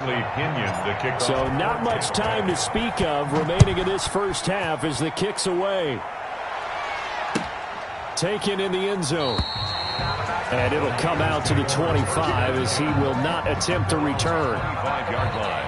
So not much time to speak of remaining in this first half as the kick's away. Taken in the end zone. And it'll come out to the 25 as he will not attempt to return. 5-yard line.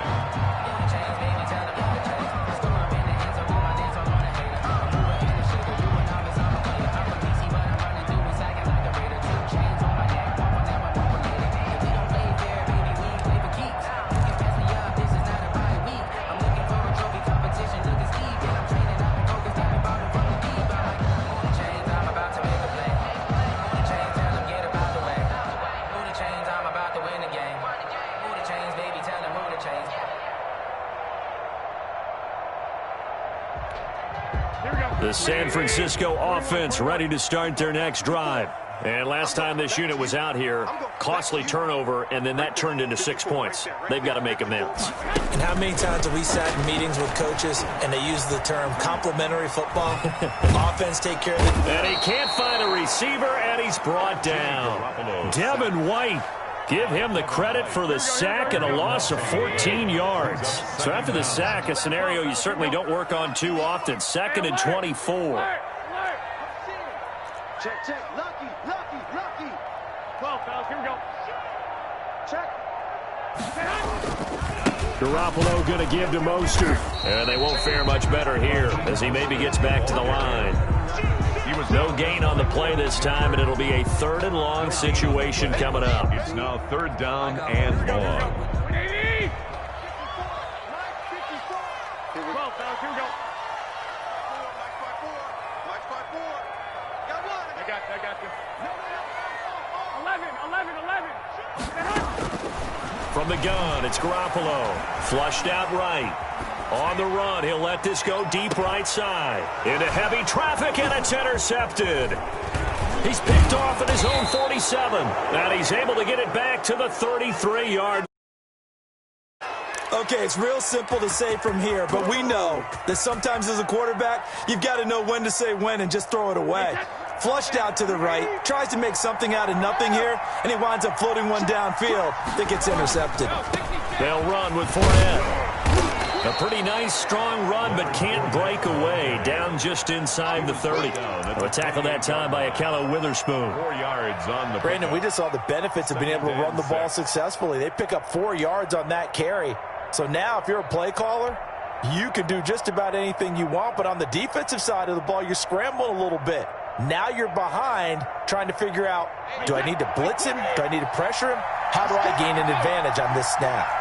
The San Francisco offense ready to start their next drive. And last time this unit was out here, costly turnover, and then that turned into 6 points. They've got to make amends. And how many times have we sat in meetings with coaches and they use the term complementary football? Offense take care of it. And he can't find a receiver, and he's brought down. Devin White. Give him the credit for the sack and a loss of 14 yards. So after the sack, a scenario you certainly don't work on too often. 2nd and 24. Check, check. Lucky. 12, fellas. Here we go. Check. Garoppolo going to give to Mostert. And they won't fare much better here as he maybe gets back to the line. No gain on the play this time, and it'll be a 3rd and long situation coming up. It's now 3rd down and long. Here we go. 12, fellas. Here we go. I got you. 11. From the gun, it's Garoppolo. Flushed out right. On the run, he'll let this go deep right side. Into heavy traffic, and it's intercepted. He's picked off at his own 47, and he's able to get it back to the 33-yard. Okay, it's real simple to say from here, but we know that sometimes as a quarterback, you've got to know when to say when and just throw it away. Flushed out to the right, tries to make something out of nothing here, and he winds up floating one downfield that gets intercepted. They'll run with Fournette. A pretty nice, strong run, but can't break away. Down just inside the 30. A tackle that time by Akello Witherspoon. 4 yards on the Brandon, we just saw the benefits of being able to run the ball successfully. They pick up 4 yards on that carry. So now if you're a play caller, you can do just about anything you want. But on the defensive side of the ball, you're scrambling a little bit. Now you're behind trying to figure out, do I need to blitz him? Do I need to pressure him? How do I gain an advantage on this snap?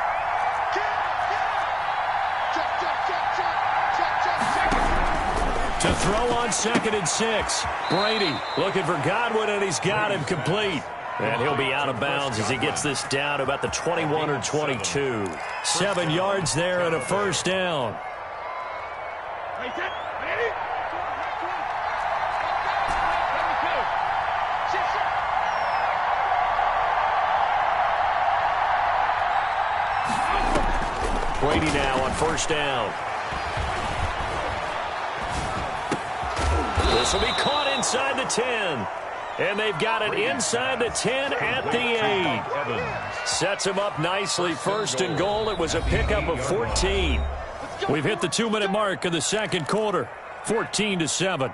To throw on 2nd and 6. Brady looking for Godwin, and he's got him complete. And he'll be out of bounds as he gets this down to about the 21 or 22. 7 yards there and a 1st down. Brady now on 1st down. This will be caught inside the 10. And they've got it inside the 10 at the 8. Sets him up nicely. 1st and goal. It was a pickup of 14. We've hit the 2-minute mark of the 2nd quarter. 14-7.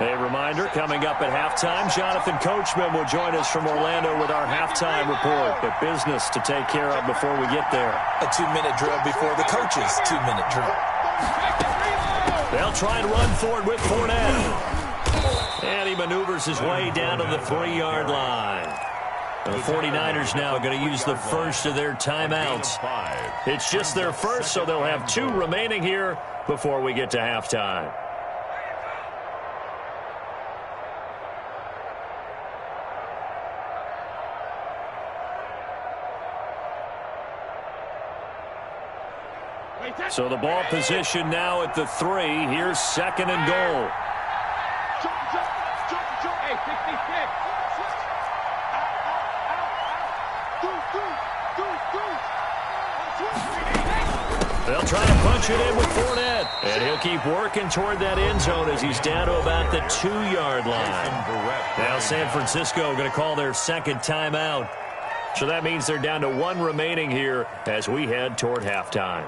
A reminder, coming up at halftime, Jonathan Coachman will join us from Orlando with our halftime report. But business to take care of before we get there. A 2-minute drill before the coach's 2-minute drill. They'll try and run forward with Fournette. And he maneuvers his way down to the 3-yard line. The 49ers now going to use the first of their timeouts. It's just their first, so they'll have 2 remaining here before we get to halftime. So the ball position now at the 3. Here's 2nd and goal. Hey, 66. They'll try to punch it in with Fournette. And he'll keep working toward that end zone as he's down to about the 2-yard line. Now San Francisco going to call their second timeout. So that means they're down to 1 remaining here as we head toward halftime.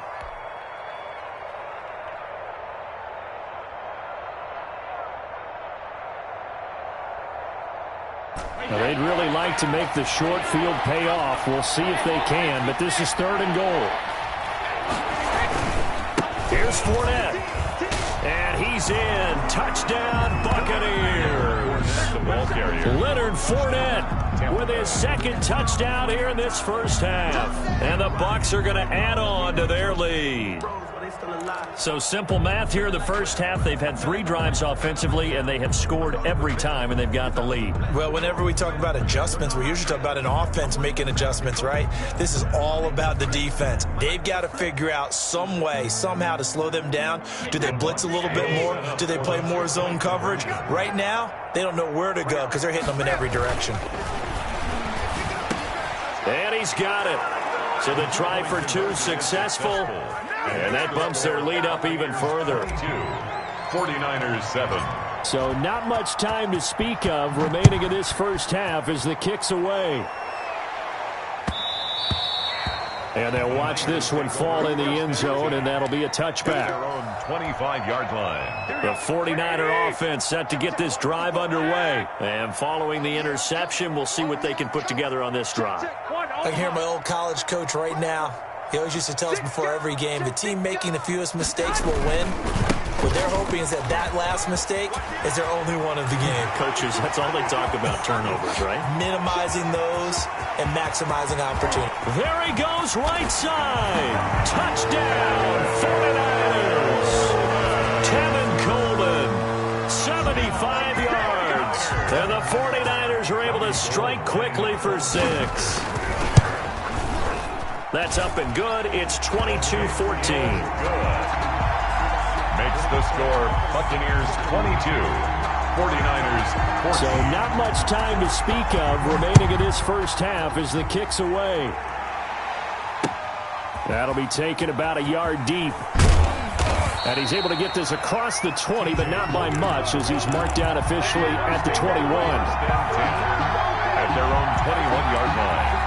Now, they'd really like to make the short field pay off. We'll see if they can, but this is 3rd and goal. Here's Fournette. And he's in. Touchdown, Buccaneers. The ball carrier. Leonard Fournette with his 2nd touchdown here in this first half. And the Bucs are going to add on to their lead. So simple math here in the first half. They've had 3 drives offensively, and they have scored every time, and they've got the lead. Well, whenever we talk about adjustments, we usually talk about an offense making adjustments, right? This is all about the defense. They've got to figure out some way, somehow to slow them down. Do they blitz a little bit more? Do they play more zone coverage? Right now, they don't know where to go because they're hitting them in every direction. And he's got it. So the try for 2 successful. And that bumps their lead up even further. 49ers 7. So not much time to speak of remaining in this first half as the kick's away. And they'll watch this one fall in the end zone, and that'll be a touchback. Their own 25-yard line. The 49er offense set to get this drive underway. And following the interception, we'll see what they can put together on this drive. I can hear my old college coach right now. He always used to tell us before every game, the team making the fewest mistakes will win. What they're hoping is that that last mistake is their only one of the game. Coaches, that's all they talk about, turnovers, right? Minimizing those and maximizing opportunity. There he goes, right side. Touchdown, 49ers. Tevin Coleman, 75 yards. And the 49ers are able to strike quickly for 6. That's up and good. It's 22-14. Makes the score Buccaneers 22, 49ers 14. So not much time to speak of remaining in this first half as the kick's away. That'll be taken about a yard deep. And he's able to get this across the 20, but not by much as he's marked down officially at the 21. At their own 21-yard line.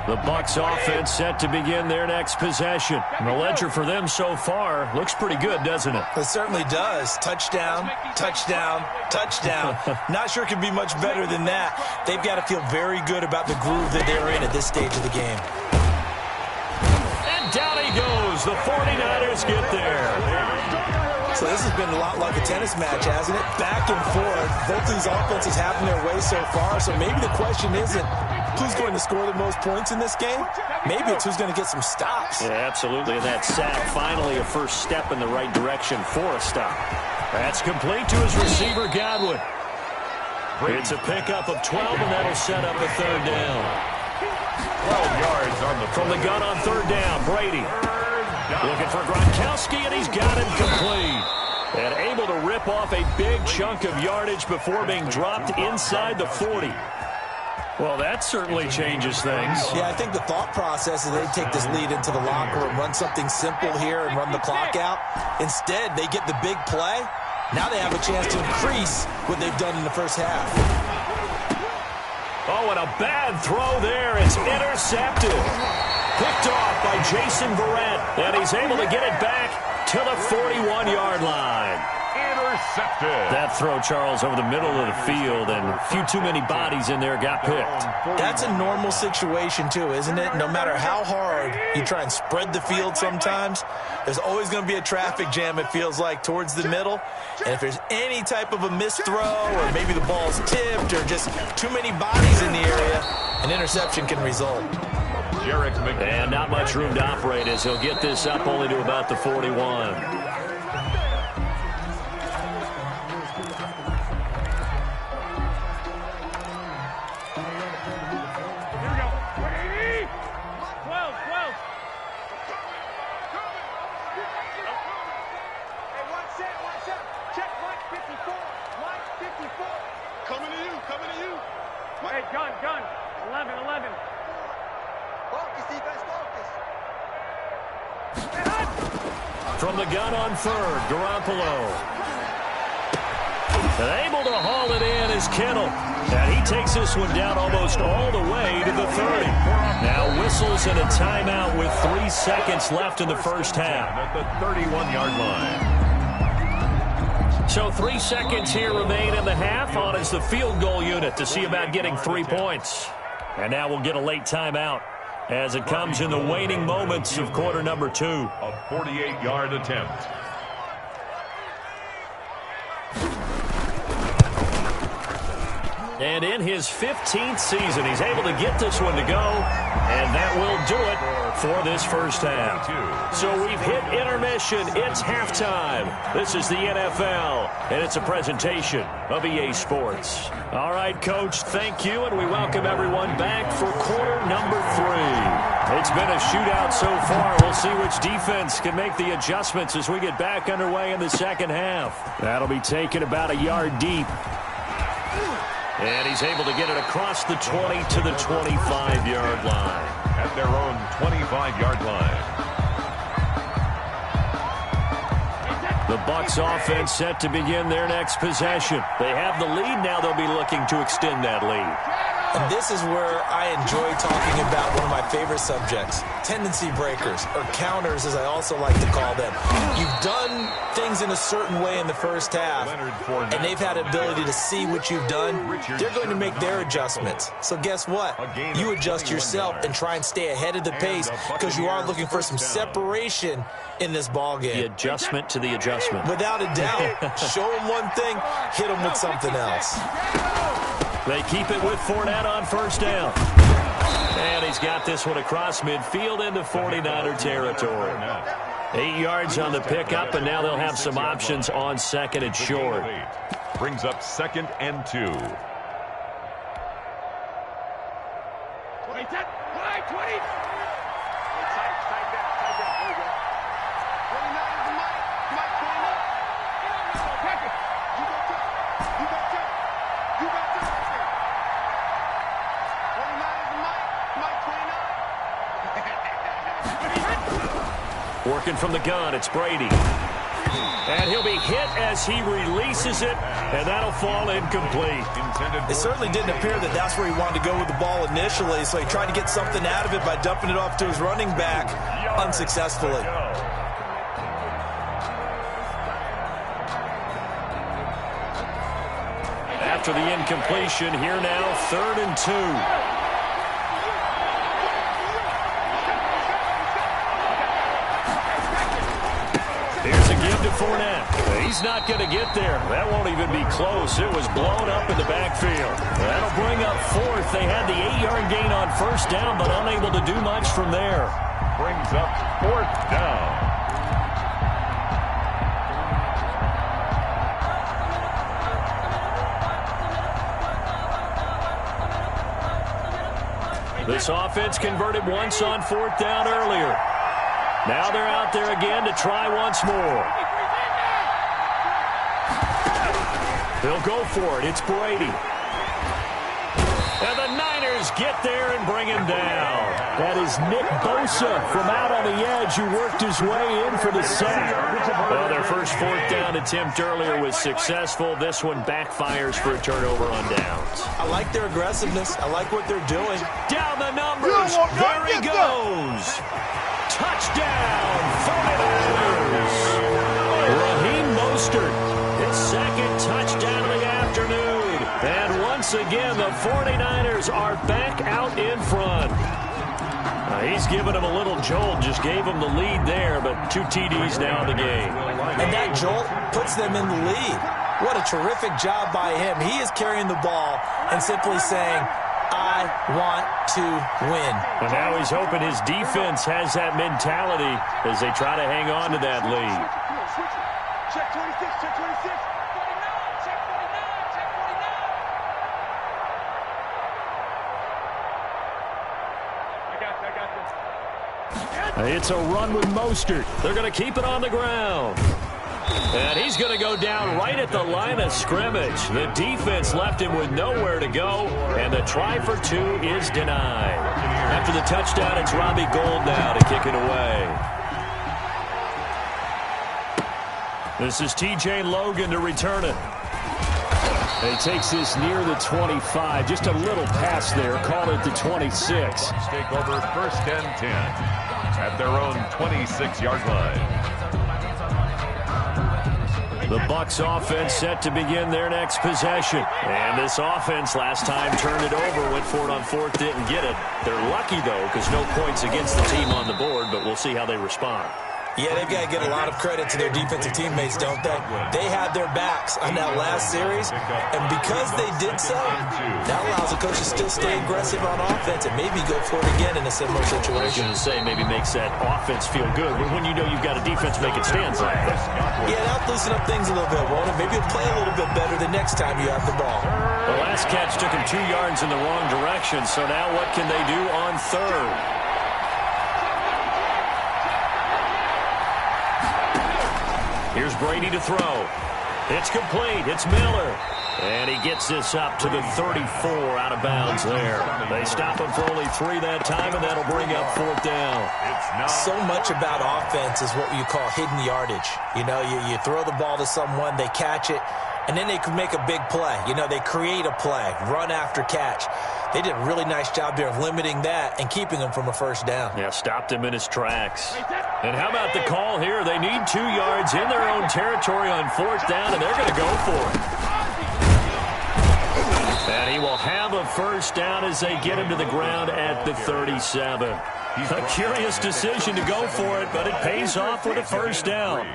The Bucs offense set to begin their next possession. And the ledger for them so far looks pretty good, doesn't it? It certainly does. Touchdown, touchdown, touchdown. Not sure it could be much better than that. They've got to feel very good about the groove that they're in at this stage of the game. And down he goes. The 49ers get there. So this has been a lot like a tennis match, hasn't it? Back and forth. Both these offenses having their way so far. So maybe the question isn't who's going to score the most points in this game. Maybe it's who's going to get some stops. Yeah, absolutely. And that sack, finally a first step in the right direction for a stop. That's complete to his receiver, Godwin. It's a pickup of 12, and that'll set up a 3rd down. 12 yards on the From the gun on 3rd down, Brady. Looking for Gronkowski, and he's got him complete. And able to rip off a big chunk of yardage before being dropped inside the 40. Well, that certainly changes things. Yeah, I think the thought process is they take this lead into the locker room, run something simple here and run the clock out. Instead, they get the big play. Now they have a chance to increase what they've done in the first half. Oh, and a bad throw there. It's intercepted. Picked off by Jason Verrett, and he's able to get it back to the 41-yard line. intercepted. That throw, Charles, over the middle of the field, and a few too many bodies in there got picked. That's a normal situation, too, isn't it? No matter how hard you try and spread the field sometimes, there's always going to be a traffic jam, it feels like, towards the middle. And if there's any type of a missed throw, or maybe the ball's tipped, or just too many bodies in the area, an interception can result. And not much room to operate as he'll get this up only to about the 41. Hey, gun. 11. Focus, defense, focus. From the gun on third, Garoppolo. And able to haul it in is Kittle. And he takes this one down almost all the way to the 30. Now whistles and a timeout with 3 seconds left in the first half. At the 31-yard line. So 3 seconds here remain in the half on as the field goal unit to see about getting 3 points. And now we'll get a late timeout as it comes in the waning moments of quarter number 2. A 48-yard attempt. And in his 15th season, he's able to get this one to go, and that will do it for this first half. So we've hit intermission. It's halftime. This is the NFL, and it's a presentation of EA Sports. All right, Coach, thank you, and we welcome everyone back for quarter number 3. It's been a shootout so far. We'll see which defense can make the adjustments as we get back underway in the second half. That'll be taken about a yard deep. And he's able to get it across the 20 to the 25-yard line. At their own 25-yard line. The Bucs offense set to begin their next possession. They have the lead. Now they'll be looking to extend that lead. And this is where I enjoy talking about one of my favorite subjects, tendency breakers, or counters as I also like to call them. You've done things in a certain way in the first half, and they've had the ability to see what you've done. They're going to make their adjustments. So guess what? You adjust yourself and try and stay ahead of the pace because you are looking for some separation in this ball game. The adjustment to the adjustment. Without a doubt. Show them one thing, hit them with something else. They keep it with Fournette on first down. And he's got this one across midfield into 49er territory. 8 yards on the pickup, and now they'll have some options on second and short. Brings up 2nd and 2. 20. 20. Working from the gun, it's Brady. And he'll be hit as he releases it, and that'll fall incomplete. It certainly didn't appear that that's where he wanted to go with the ball initially, so he tried to get something out of it by dumping it off to his running back unsuccessfully. After the incompletion, here now, 3rd and 2. Here's a give to Fournette. He's not going to get there. That won't even be close. It was blown up in the backfield. That'll bring up 4th. They had the 8-yard gain on first down, but unable to do much from there. Brings up 4th down. This offense converted once on 4th down earlier. Now they're out there again to try once more. They'll go for it. It's Brady. And the Niners get there and bring him down. That is Nick Bosa from out on the edge who worked his way in for the sack. Well, their first 4th down attempt earlier was successful. This one backfires for a turnover on downs. I like their aggressiveness. I like what they're doing. Down the numbers. There he goes. Touchdown, 49ers. Raheem Mostert, his 2nd touchdown of the afternoon. And once again, the 49ers are back out in front. He's given them a little jolt, just gave them the lead there, but 2 TDs now in the game. And that jolt puts them in the lead. What a terrific job by him. He is carrying the ball and simply saying, I want to win. And now he's hoping his defense has that mentality as they try to hang on to that lead. Check 26, check 26. 49, check 49, check 49. I got this. It's a run with Mostert. They're going to keep it on the ground. And he's going to go down right at the line of scrimmage. The defense left him with nowhere to go, and the try for two is denied. After the touchdown, it's Robbie Gould now to kick it away. This is T.J. Logan to return it. He takes this near the 25. Just a little pass there. Call it the 26. Take over 1st and 10 at their own 26-yard line. The Bucs offense set to begin their next possession. And this offense last time turned it over, went for it on 4th, didn't get it. They're lucky, though, because no points against the team on the board, but we'll see how they respond. Yeah, they've got to get a lot of credit to their defensive teammates, don't they? They had their backs on that last series, and because they did so, that allows the coach to still stay aggressive on offense and maybe go for it again in a similar situation. I was going to say maybe makes that offense feel good, but when you know you've got a defense making stands like that. Yeah, that'll loosen up things a little bit, won't it? Maybe you'll play a little bit better the next time you have the ball. The last catch took him 2 yards in the wrong direction, so now what can they do on 3rd? Here's Brady to throw. It's complete. It's Miller. And he gets this up to the 34 out of bounds there. They stop him for only 3 that time, and that'll bring up 4th down. So much about offense is what you call hidden yardage. You know, you throw the ball to someone, they catch it, and then they can make a big play. You know, they create a play, run after catch. They did a really nice job there of limiting that and keeping him from a 1st down. Yeah, stopped him in his tracks. And how about the call here? They need 2 yards in their own territory on 4th down, and they're going to go for it. And he will have a 1st down as they get him to the ground at the 37. A curious decision to go for it, but it pays off with a 1st down.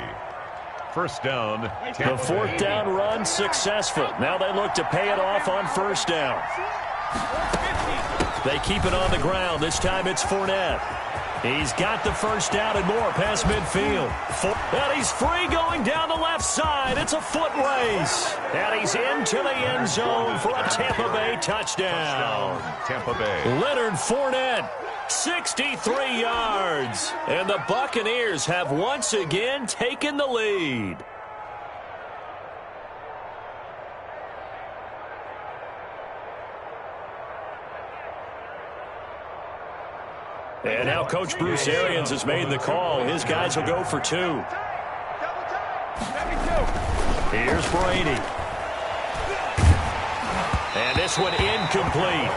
1st down. The 4th down run successful. Now they look to pay it off on 1st down. They keep it on the ground. This time it's Fournette. He's got the 1st down and more past midfield. And he's free going down the left side. It's a foot race. And he's into the end zone for a Tampa Bay touchdown. Tampa Bay. Leonard Fournette, 63 yards. And the Buccaneers have once again taken the lead. And now Coach Bruce Arians has made the call. His guys will go for 2. Here's Brady. And this one incomplete.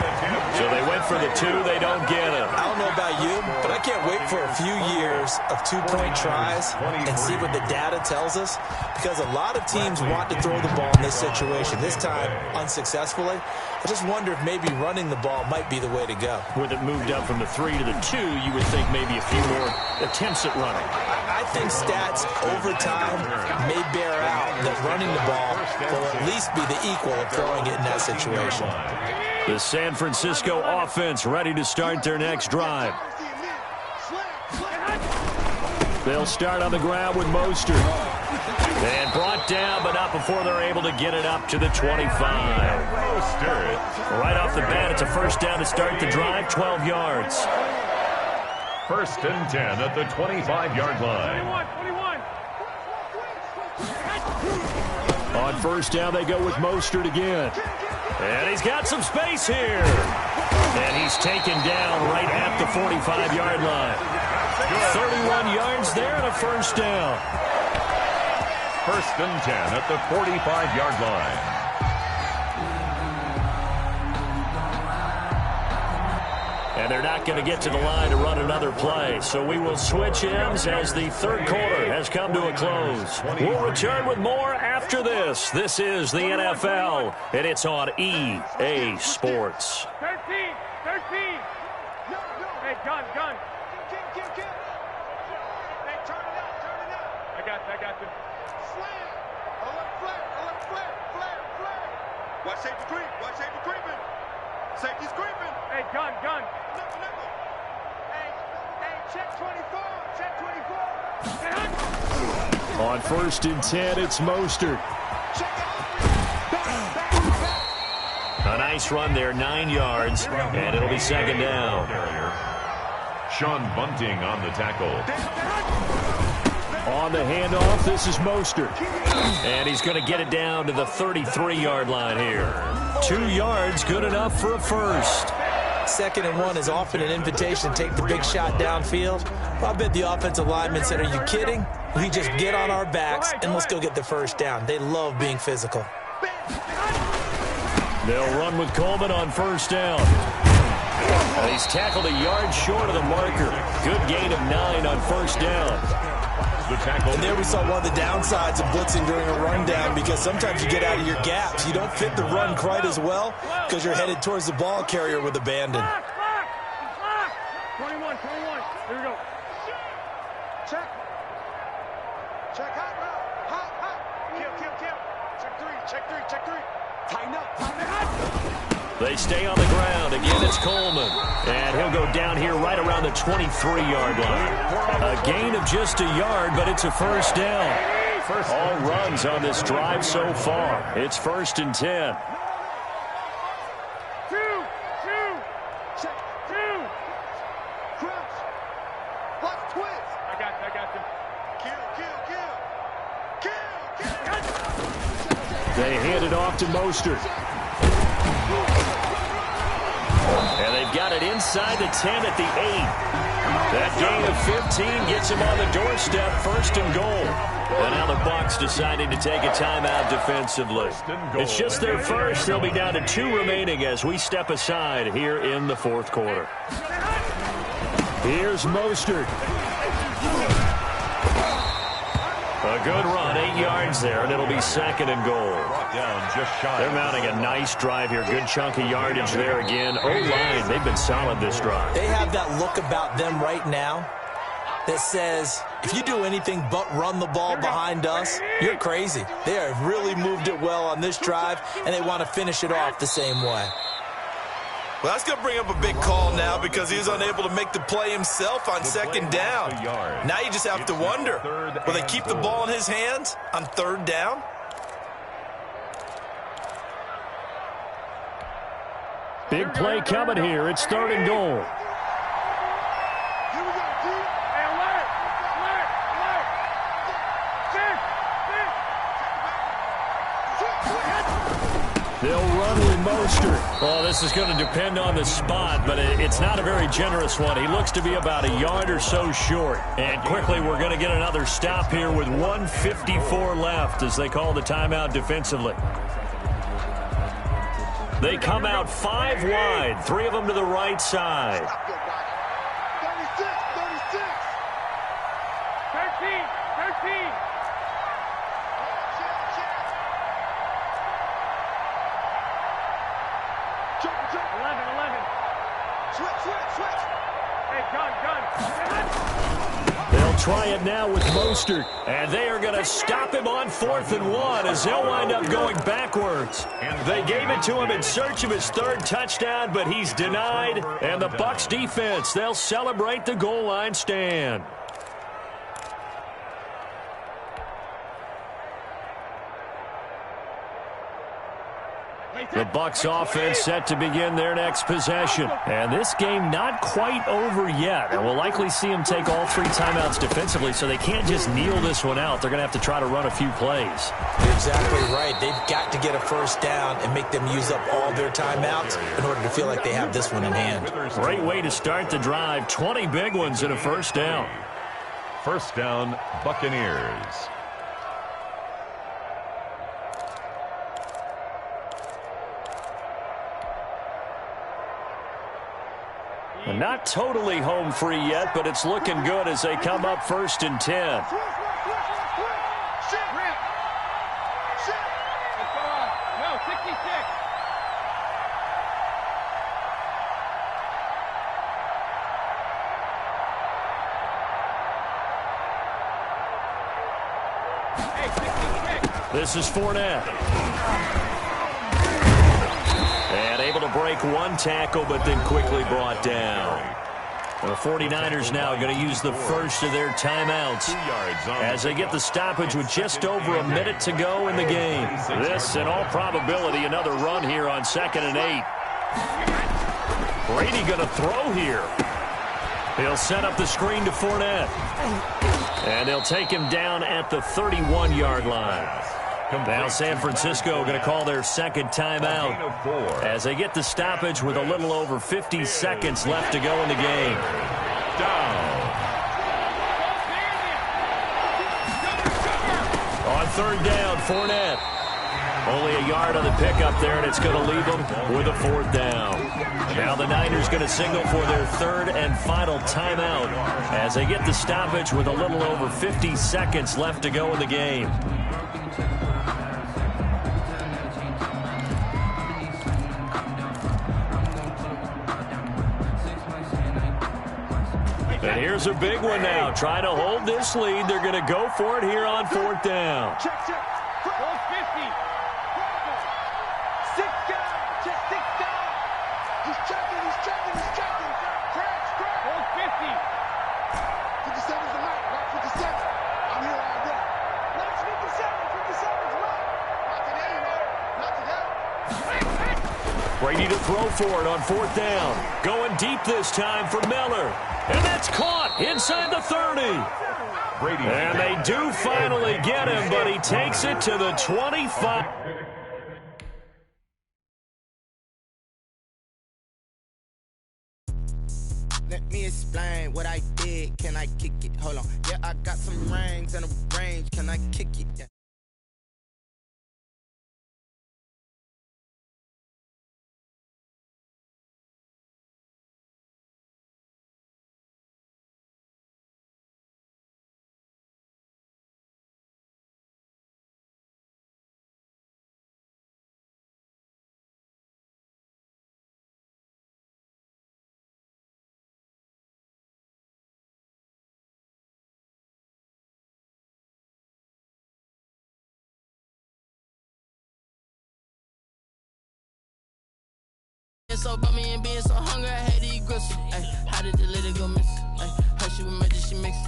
So they went for the 2. They don't get it. I don't know about you, but I can't wait for a few years of 2-point tries and see what the data tells us, because a lot of teams want to throw the ball in this situation. This time, unsuccessfully. I just wonder if maybe running the ball might be the way to go. With it moved up from the 3 to the 2, you would think maybe a few more attempts at running. I think stats over time may bear out that running the ball will at least be the equal of throwing it in that situation. The San Francisco offense ready to start their next drive. They'll start on the ground with Mostert. And brought down, but not before they're able to get it up to the 25. Right off the bat, it's a 1st down to start the drive, 12 yards. 1st and 10 at the 25-yard line. On 1st down, they go with Mostert again. And he's got some space here. And he's taken down right at the 45-yard line. 31 yards there and a 1st down. 1st and 10 at the 45-yard line. And they're not going to get to the line to run another play. So we will switch ends as the 3rd quarter has come to a close. We'll return with more after this. This is the NFL, and it's on EA Sports. 13. Hey, gun. Hey, turn it out. I got you. Slam. Flare. Watch safety creeping. Safety's creeping. Hey, gun. Nickel. Hey, check 24. On 1st and 10, it's Mostert. A nice run there, 9 yards, and it'll be 2nd down. Sean Bunting on the tackle. On the handoff, this is Mostert. And he's going to get it down to the 33-yard line here. 2 yards, good enough for a first. 2nd and 1 is often an invitation to take the big shot downfield. I bet the offensive lineman said, are you kidding? We just get on our backs and let's go get the first down. They love being physical. They'll run with Coleman on first down. And he's tackled a yard short of the marker. Good gain of 9 on first down. The tackle. And there we saw one of the downsides of blitzing during a rundown, because sometimes you get out of your gaps. You don't fit the run quite as well because you're headed towards the ball carrier with abandon. 21. Here we go. Check. Hot. Kill. Check 3. Tighten up. They stay on the ground. Again, it's Coleman. And he'll go down here right around the 23-yard line. A gain of just a yard, but it's a first down. All runs on this drive so far. It's 1st and 10. Check. 2. Crouch. Block twist. I got them. Kill. They hand it off to Mostert. And they've got it inside the 10 at the 8. That gain of 15 gets him on the doorstep, 1st and goal. And now the Bucs deciding to take a timeout defensively. It's just their first. They'll be down to 2 remaining as we step aside here in the 4th quarter. Here's Mostert. A good run, 8 yards there, and it'll be 2nd and goal. Down just shy. They're mounting a nice drive here. Good chunk of yardage there again. O-line, they've been solid this drive. They have that look about them right now that says, if you do anything but run the ball behind us, you're crazy. They have really moved it well on this drive, and they want to finish it off the same way. Well, that's going to bring up a big call now because he was unable to make the play himself on 2nd down. Now you just have to wonder, will they keep the ball in his hands on 3rd down? Big play coming here. It's 3rd and goal. Here we go, T. Hey, alert. They'll run with Mostert. Well, this is going to depend on the spot, but it's not a very generous one. He looks to be about a yard or so short. And quickly, we're going to get another stop here with 1:54 left as they call the timeout defensively. They come out 5 wide, 3 of them to the right side. 36. 13. Jump. 11. Switch. Hey, gun. They'll try it now with Mostert. And they are going to stop him on 4th and 1 as they'll wind up going backwards. They gave it to him in search of his 3rd touchdown, but he's denied. And the Bucs defense, they'll celebrate the goal line stand. The Bucs offense set to begin their next possession. And this game not quite over yet. And we'll likely see them take all 3 timeouts defensively, so they can't just kneel this one out. They're going to have to try to run a few plays. You're exactly right. They've got to get a first down and make them use up all their timeouts in order to feel like they have this one in hand. Great way to start the drive. 20 big ones and a first down. First down, Buccaneers. Not totally home free yet, but it's looking good as they come up 1st and 10. Let's go on. No, 66. Hey, 66. This is Fournette. And able to break 1 tackle, but then quickly brought down. The 49ers now going to use the first of their timeouts as they get the stoppage with just over a minute to go in the game. This, in all probability, another run here on 2nd and 8. Brady going to throw here. He'll set up the screen to Fournette. And they'll take him down at the 31-yard line. Now San Francisco going to call their second timeout as they get the stoppage with a little over 50 seconds left to go in the game. On third down, Fournette. Only a yard on the pickup there, and it's going to leave them with a fourth down. Now the Niners going to signal for their third and final timeout as they get the stoppage with a little over 50 seconds left to go in the game. And here's a big one now. Trying to hold this lead. They're going to go for it here on fourth down. Check. Hold 50. 6 down. Check 6 down. He's checking. Crash. Hold 50. 57's the light. Watch 57. I'm here all day. Watch 57's right. Knock it out. Brady to throw for it on fourth down. Going deep this time for Miller. And that's caught inside the 30. And they do finally get him, but he takes it to the 25. Let me explain what I did. Can I kick it? Hold on. Yeah, I got some rings and a range. Can I kick it? Yeah. So bummy and being so hungry, I had to eat gristle. How did the lady go miss? Her she was magic, she mixed.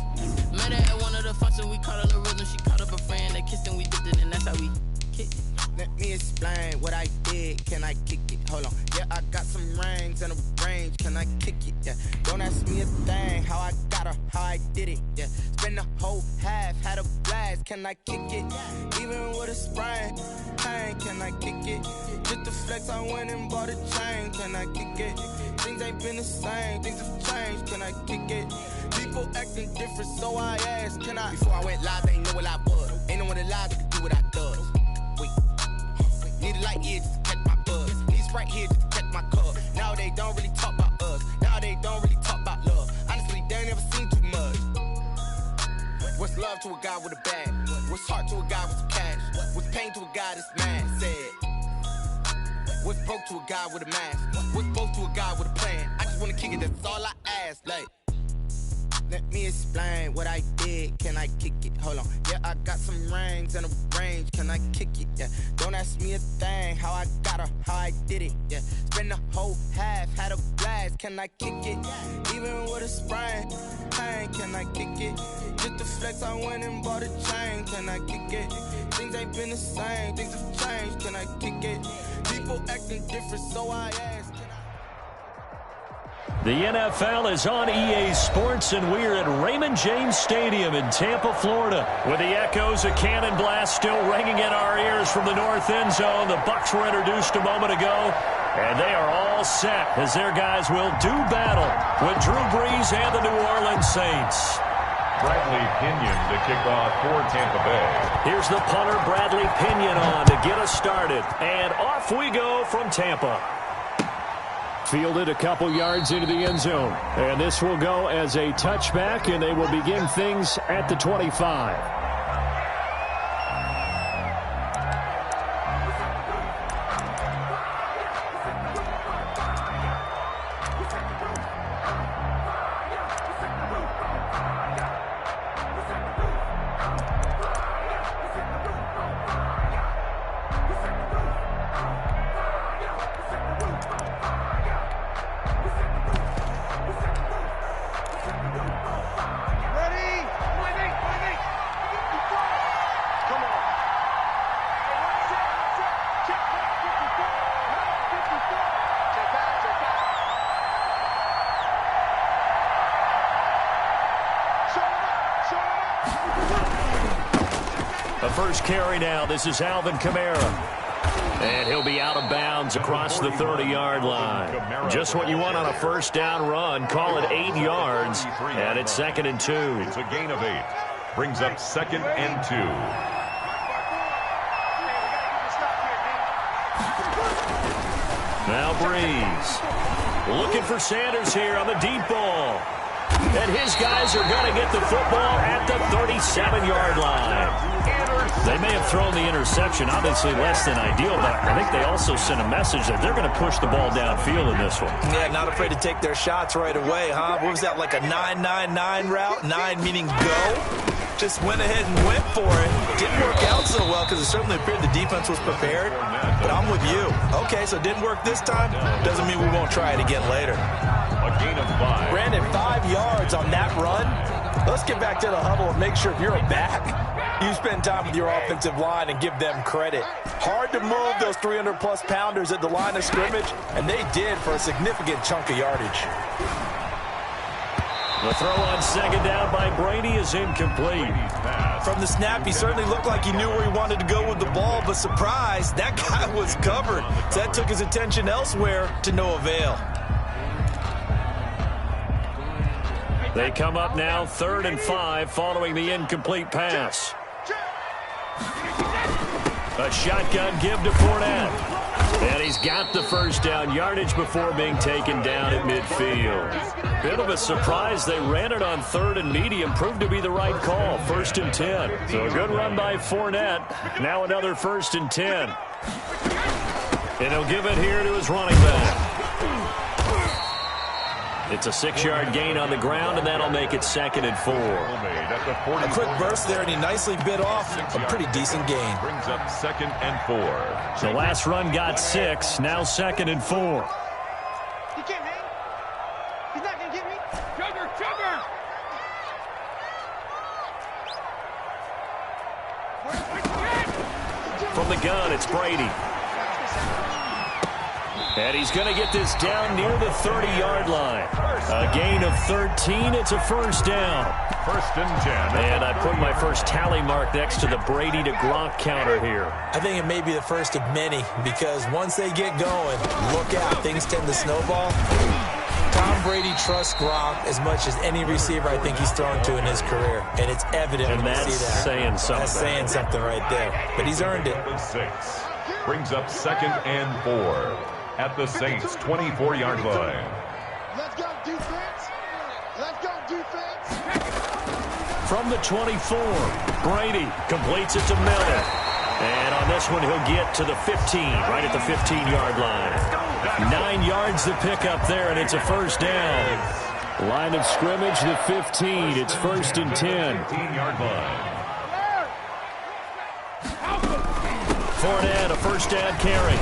Met her at one of the functions, we caught her rhythm. She caught up a friend, they kissed and we dipped it, and that's how we kicked it. Let me explain what I did. Can I kick it? Hold on. Yeah, I got some rings and a range. Can I kick it? Yeah. Don't ask me a thing. How I got her, how I did it. Yeah. Spend the whole half, had a blast. Can I kick it? Even with a sprain. Pain, can I kick it? Just the flex, I went and bought a chain. Can I kick it? Things ain't been the same. Things have changed. Can I kick it? People acting different, so I asked. Can I? Before I went live, they ain't know what I was. Ain't no one alive that could do what I does. Wait. Need a light here just to catch my buzz. Need Sprite here just to catch my cup. Now they don't really talk about us. Now they don't really talk about love. Honestly, they ain't never seen too much. What's love to a guy with a bag? What's heart to a guy with some cash? What's pain to a guy that's mad? Said. What's broke to a guy with a mask? What's both to a guy with a plan? I just wanna kick it, that's all I ask. Like, let me explain what I did. Can I kick it? Hold on. Yeah, I got some rings and a range. Can I kick it? Yeah. Don't ask me a thing. How I got her, how I did it. Yeah. Spend the whole half, had a blast. Can I kick it? Even with a sprain. Pain, can I kick it? Just the flex, I went and bought a chain. Can I kick it? Things ain't been the same. Things have changed. Can I kick it? People acting different, so I ask. The NFL is on EA Sports, and we're at Raymond James Stadium in Tampa, Florida, with the echoes of Cannon Blast still ringing in our ears from the north end zone. The Bucs were introduced a moment ago, and they are all set as their guys will do battle with Drew Brees and the New Orleans Saints. Bradley Pinion to kick off for Tampa Bay. Here's the punter, Bradley Pinion, on to get us started. And off we go from Tampa. Fielded a couple yards into the end zone. And this will go as a touchback, and they will begin things at the 25. A first carry now. This is Alvin Kamara. And he'll be out of bounds across the 30-yard line. Just what you want on a first down run. Call it 8 yards. And it's 2nd and 2. It's a gain of 8. Brings up 2nd and 2. Now Breeze. Looking for Sanders here on the deep ball. And his guys are going to get the football at the 37-yard line. They may have thrown the interception, obviously less than ideal, but I think they also sent a message that they're going to push the ball downfield in this one. Yeah, not afraid to take their shots right away, huh? What was that, like a 9-9-9 route? 9 meaning go? Just went ahead and went for it. Didn't work out so well because it certainly appeared the defense was prepared. But I'm with you. Okay, so it didn't work this time. Doesn't mean we won't try it again later. A gain of 5. Brandon, 5 yards on that run. Let's get back to the huddle and make sure if you're a back, you spend time with your offensive line and give them credit. Hard to move those 300-plus pounders at the line of scrimmage, and they did for a significant chunk of yardage. The throw on 2nd down by Brady is incomplete. From the snap, he certainly looked like he knew where he wanted to go with the ball, but surprise, that guy was covered. So that took his attention elsewhere to no avail. They come up now 3rd and 5 following the incomplete pass. A shotgun give to Fournette. And he's got the first down yardage before being taken down at midfield. Bit of a surprise. They ran it on 3rd and medium. Proved to be the right call. 1st and 10. So a good run by Fournette. Now another 1st and 10. And he'll give it here to his running back. It's a 6-yard gain on the ground, and that'll make it 2nd and 4. A quick burst there, and he nicely bit off a pretty decent gain. Brings up 2nd and 4. The last run got 6, now 2nd and 4. He can't hang. He's not going to get me. Sugar! From the gun, it's Brady. And he's going to get this down near the 30-yard line. A gain of 13. It's a first down. 1st and 10. And I put my first tally mark next to the Brady to Gronk counter here. I think it may be the first of many because once they get going, look out, things tend to snowball. Tom Brady trusts Gronk as much as any receiver I think he's thrown to in his career. And it's evident and when you see that. That's saying something. That's saying something right there. But he's earned it. 6. Brings up 2nd and 4. At the Saints' 24-yard line. Let's go, defense. Let's go, defense. From the 24, Brady completes it to Miller. And on this one, he'll get to the 15, right at the 15-yard line. 9 yards to pick up there, and it's a first down. Line of scrimmage, the 15. It's 1st and 10. 15-yard line. Fournette, a first down carry.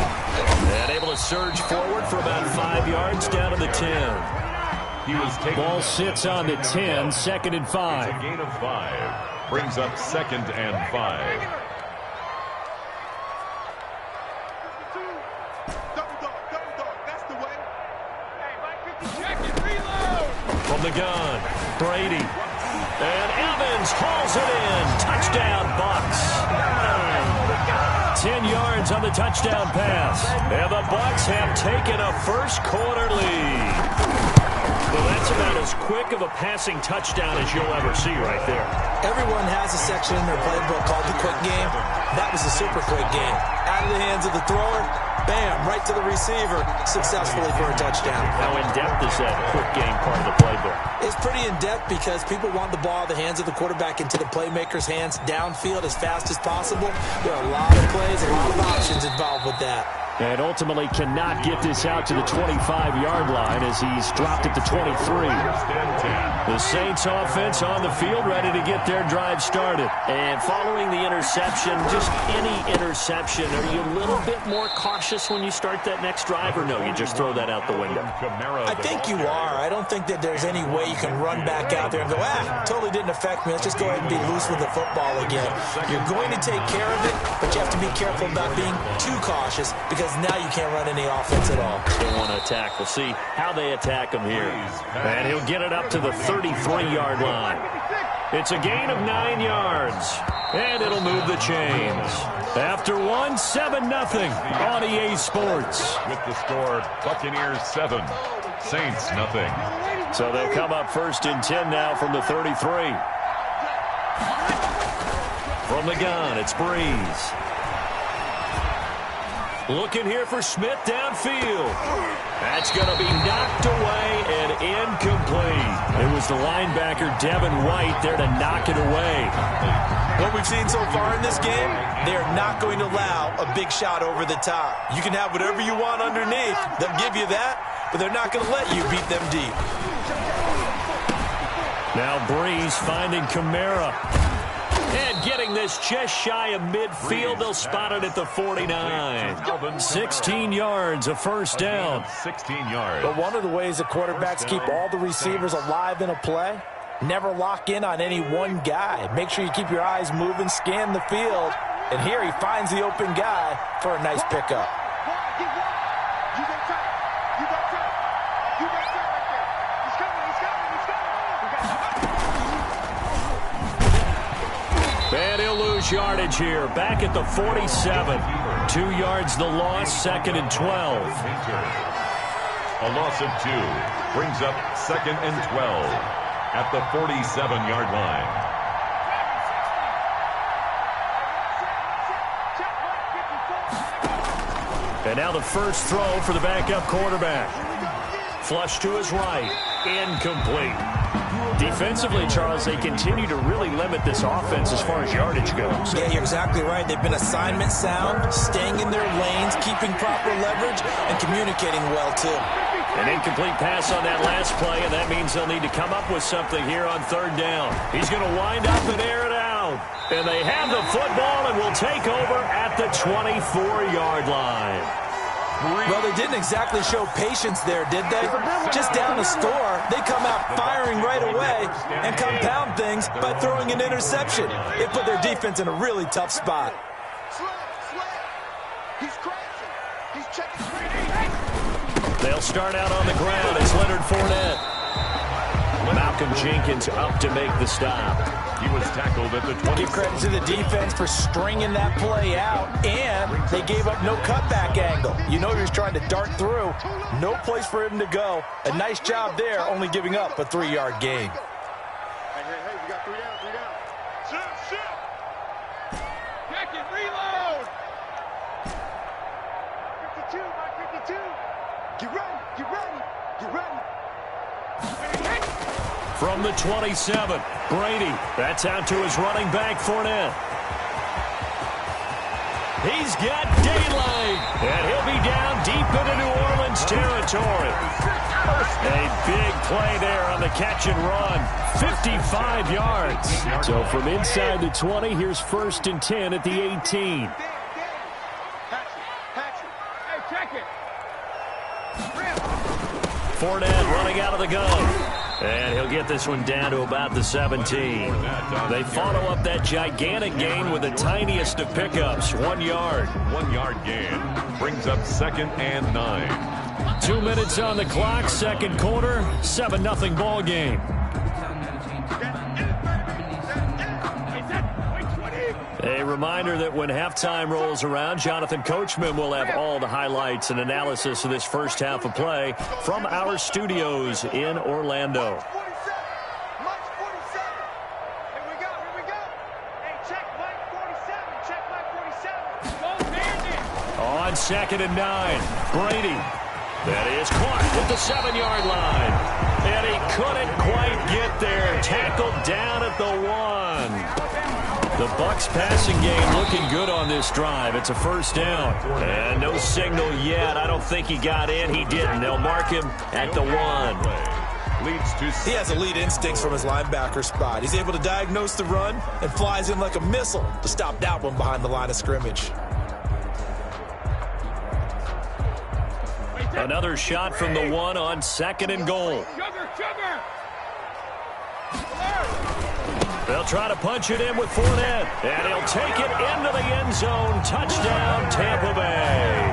And able to surge forward for about 5 yards down to the 10. He was taken. Ball sits on the 10, 2nd and 5. It's a gain of 5. Brings up 2nd and 5. That's the way. From the gun, Brady. And Evans hauls it in. Touchdown, Bucs. 10 yards on the touchdown pass. And the Bucs have taken a first quarter lead. Well, that's about as quick of a passing touchdown as you'll ever see right there. Everyone has a section in their playbook called the quick game. That was a super quick game. Out of the hands of the thrower, bam, right to the receiver, successfully for a touchdown. How in-depth is that quick game part of the playbook? It's pretty in-depth because people want the ball out of the hands of the quarterback into the playmaker's hands downfield as fast as possible. There are a lot of plays, a lot of options involved with that. And ultimately cannot get this out to the 25-yard line as he's dropped at the 23. The Saints offense on the field ready to get their drive started. And following the interception, just any interception, are you a little bit more cautious when you start that next drive, or no, you just throw that out the window? I think you are. I don't think that there's any way you can run back out there and go, totally didn't affect me. Let's just go ahead and be loose with the football again. You're going to take care of it, but you have to be careful about being too cautious because now you can't run any offense at all. Still want to attack. We'll see how they attack him here. And he'll get it up to the 33-yard line. It's a gain of 9 yards. And it'll move the chains. After one, 7-0 on EA Sports. With the score, Buccaneers 7, Saints nothing. So they'll come up first and 10 now from the 33. From the gun, it's Breeze. Looking here for Smith downfield. That's going to be knocked away and incomplete. It was the linebacker, Devin White, there to knock it away. What we've seen so far in this game, they're not going to allow a big shot over the top. You can have whatever you want underneath. They'll give you that, but they're not going to let you beat them deep. Now Breeze finding Kamara. And getting this just shy of midfield, they'll spot it at the 49. 16 yards, a first down. 16 yards. But one of the ways the quarterbacks keep all the receivers alive in a play, never lock in on any one guy. Make sure you keep your eyes moving, scan the field. And here he finds the open guy for a nice pickup. And he'll lose yardage here. Back at the 47. 2 yards the loss, 2nd and 12. A loss of 2 brings up 2nd and 12 at the 47-yard line. And now the first throw for the backup quarterback. Flush to his right. Incomplete. Defensively, Charles, they continue to really limit this offense as far as yardage goes. Yeah, you're exactly right. They've been assignment sound, staying in their lanes, keeping proper leverage, and communicating well, too. An incomplete pass on that last play, and that means they'll need to come up with something here on 3rd down. He's going to wind up and air it out. And they have the football and will take over at the 24-yard line. Well, they didn't exactly show patience there, did they? Just down a score, they come out firing right away and compound things by throwing an interception. It put their defense in a really tough spot. They'll start out on the ground. It's Leonard Fournette. Malcolm Jenkins up to make the stop. He was tackled at the 20. Give credit to the defense for stringing that play out, and they gave up no cutback angle. You know he was trying to dart through. No place for him to go. A nice job there, only giving up a 3-yard gain. Hey, we got 3 down. Shift. Check it, reload. 52, Mike, 52. Get ready. From the 27, Brady. That's out to his running back, Fournette. He's got daylight, and he'll be down deep into New Orleans territory. A big play there on the catch and run. 55 yards. So from inside the 20, here's 1st and 10 at the 18. Hey, check it. Fournette running out of the gun. And he'll get this one down to about the 17. They follow up that gigantic gain with the tiniest of pickups, 1 yard. 1 yard gain brings up 2nd and 9. 2 minutes on the clock, 2nd quarter, 7-0 ball game. A reminder that when halftime rolls around, Jonathan Coachman will have all the highlights and analysis of this first half of play from our studios in Orlando. March 47. Here we go. Hey, check Mike 47. Check Mike 47. Go bandit. On 2nd and 9, Brady. That is caught at the 7-yard line. And he couldn't quite get there. Tackled down at the 1. The Bucs passing game looking good on this drive. It's a first down. And no signal yet. I don't think he got in. He didn't. They'll mark him at the 1. He has elite instincts from his linebacker spot. He's able to diagnose the run and flies in like a missile to stop that one behind the line of scrimmage. Another shot from the 1 on 2nd and goal. Sugar. They'll try to punch it in with Fournette. And he'll take it into the end zone. Touchdown, Tampa Bay.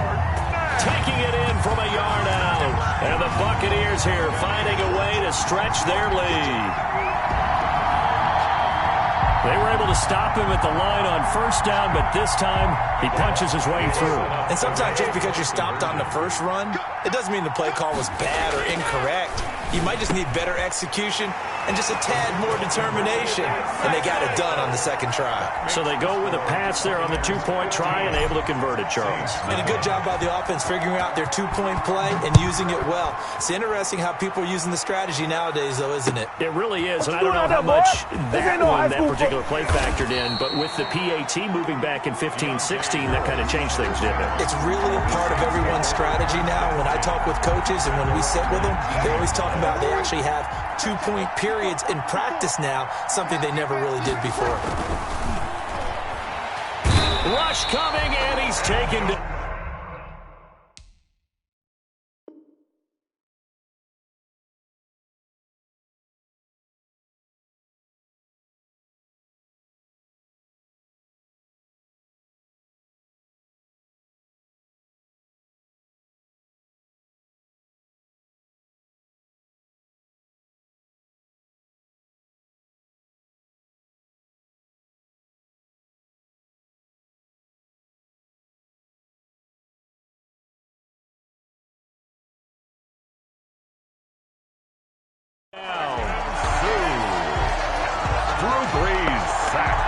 Taking it in from a yard out. And the Buccaneers here finding a way to stretch their lead. They were able to stop him at the line on first down, but this time he punches his way through. And sometimes just because you're stopped on the first run, it doesn't mean the play call was bad or incorrect. You might just need better execution and just a tad more determination. And they got it done on the second try. So they go with a pass there on the two-point try and able to convert it, Charles. And a good job by the offense figuring out their two-point play and using it well. It's interesting how people are using the strategy nowadays, though, isn't it? It really is, and I don't know how much that particular play factored in, but with the PAT moving back in 15-16, that kind of changed things, didn't it? It's really a part of everyone's strategy now. When I talk with coaches and when we sit with them, they always talk about they actually have two-point periods in practice now, something they never really did before. Rush coming, and he's taken to... Drew Brees sacked.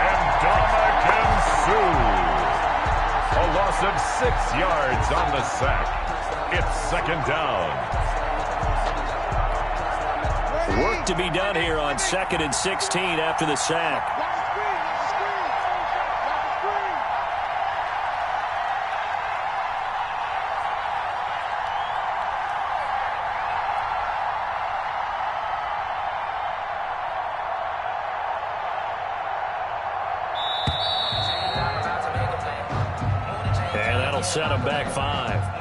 And Dominican Sue. A loss of 6 yards on the sack. It's second down. Work to be done here on 2nd and 16 after the sack. Set him back 5.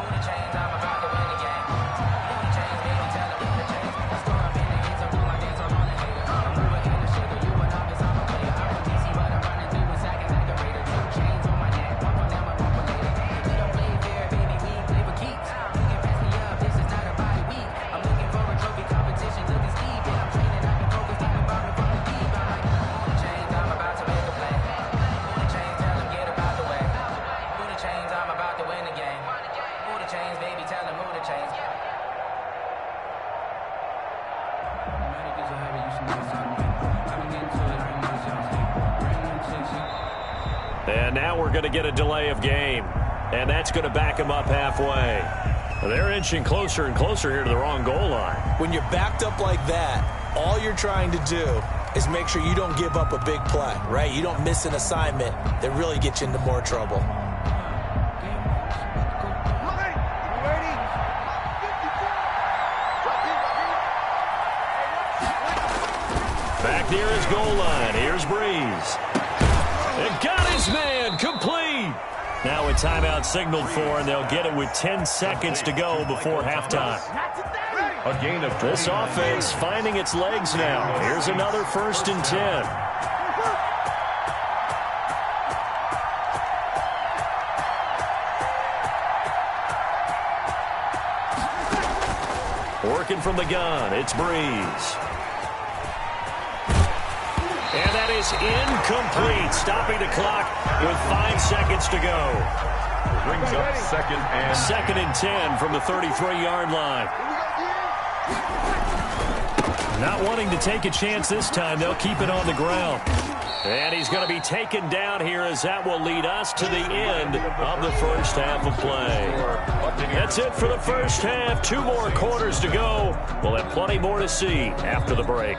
And now we're going to get a delay of game. And that's going to back him up halfway. They're inching closer and closer here to the wrong goal line. When you're backed up like that, all you're trying to do is make sure you don't give up a big play, right? You don't miss an assignment that really gets you into more trouble. Back near his goal line. Here's Brees. It got his man complete. Now a timeout signaled for, and they'll get it with 10 seconds to go before halftime. A gain of this offense finding its legs now. Here's another 1st and 10. Working from the gun, it's Brees. And that is incomplete, stopping the clock with 5 seconds to go. Brings up 2nd and 10 from the 33-yard line. Not wanting to take a chance this time, they'll keep it on the ground. And he's going to be taken down here as that will lead us to the end of the first half of play. That's it for the first half. 2 more quarters to go. We'll have plenty more to see after the break.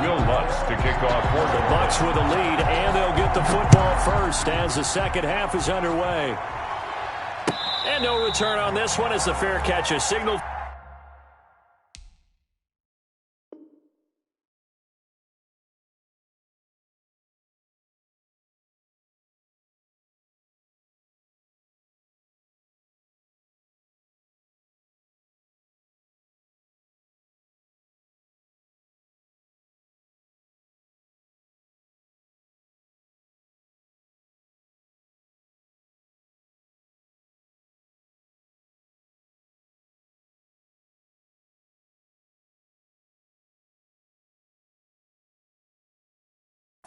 Will Lutz to kick off for the Bucs with a lead, and they'll get the football first as the second half is underway. And no return on this one as the fair catch is signaled.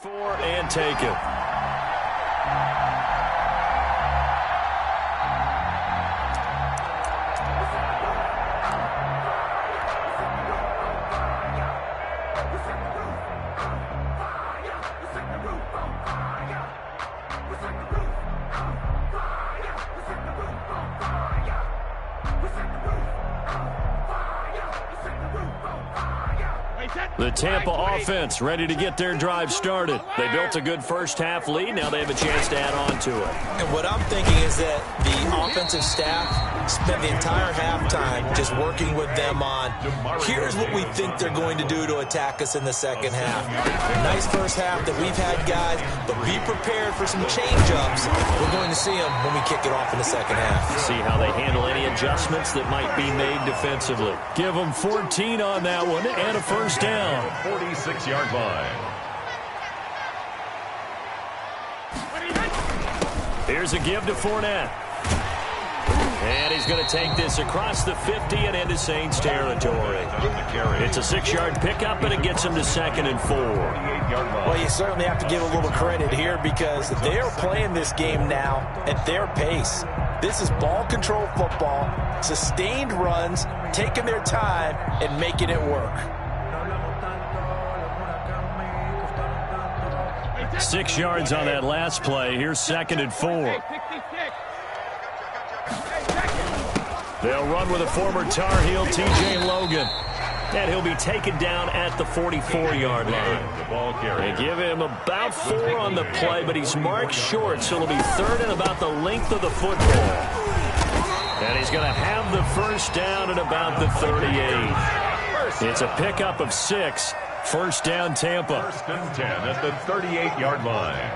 4 and take it. The Tampa offense ready to get their drive started. They built a good first-half lead. Now they have a chance to add on to it. And what I'm thinking is that the offensive staff spent the entire halftime just working with them on, here's what we think they're going to do to attack us in the second half. Nice first half that we've had, guys, but be prepared for some change-ups. We're going to see them when we kick it off in the second half. See how they handle any adjustments that might be made defensively. Give them 14 on that one and a first down. 46-yard line. Here's a give to Fournette. And he's going to take this across the 50 and into Saints territory. It's a 6-yard pickup, and it gets him to 2nd and 4. Well, you certainly have to give a little credit here because they are playing this game now at their pace. This is ball control football, sustained runs, taking their time, and making it work. 6 yards on that last play. Here's 2nd and 4. They'll run with a former Tar Heel, T.J. Logan. And he'll be taken down at the 44-yard line. They give him about 4 on the play, but he's marked short, so it'll be 3rd and about the length of the football. And he's going to have the first down at about the 38. It's a pickup of 6. First down, Tampa. 1st and 10 at the 38-yard line.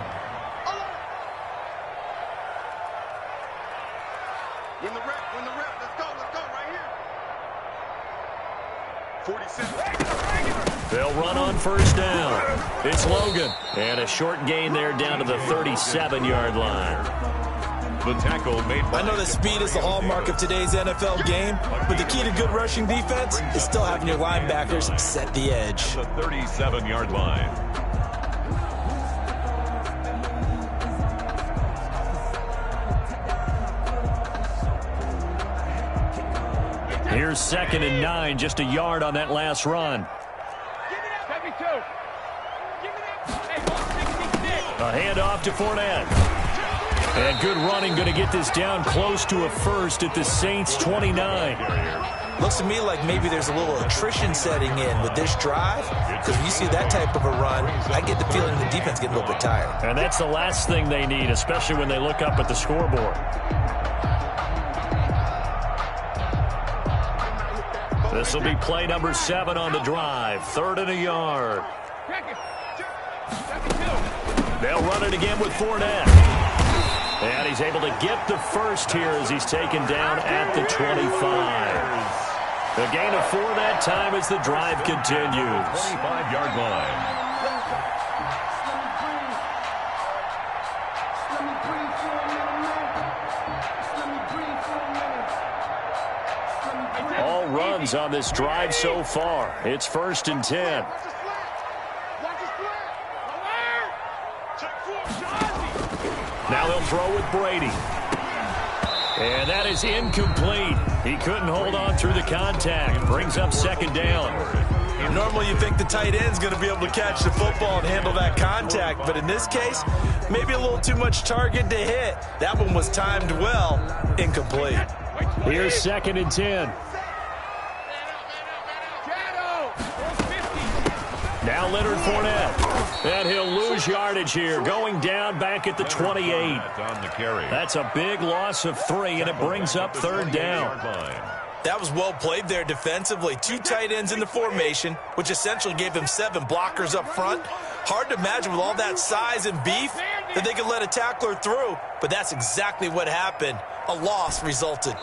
Win the rep, let's go right here. 47. They'll run on first down. It's Logan. And a short gain there down to the 37-yard line. The tackle made by... I know that speed is the hallmark of today's NFL game, but the key to good rushing defense is still having your linebackers set the edge. The 37-yard line. Here's 2nd and 9, just a yard on that last run. A handoff to Fournette. And good running, going to get this down close to a first at the Saints 29. Looks to me like maybe there's a little attrition setting in with this drive, because when you see that type of a run, I get the feeling the defense getting a little bit tired. And that's the last thing they need, especially when they look up at the scoreboard. This will be play number 7 on the drive. 3rd and a yard. They'll run it again with Fournette. And he's able to get the first here as he's taken down at the 25. The gain of 4 that time as the drive continues. 25-yard line. All runs on this drive so far. It's 1st and 10. Now they'll throw with Brady. And that is incomplete. He couldn't hold on through the contact. Brings up 2nd down. Normally you think the tight end's going to be able to catch the football and handle that contact, but in this case, maybe a little too much target to hit. That one was timed well. Incomplete. Here's 2nd and 10. Now Leonard Fournette. And he'll lose yardage here, going down back at the 28. That's a big loss of 3, and it brings up 3rd down. That was well played there defensively. 2 tight ends in the formation, which essentially gave them 7 blockers up front. Hard to imagine with all that size and beef that they could let a tackler through, but that's exactly what happened. A loss resulted.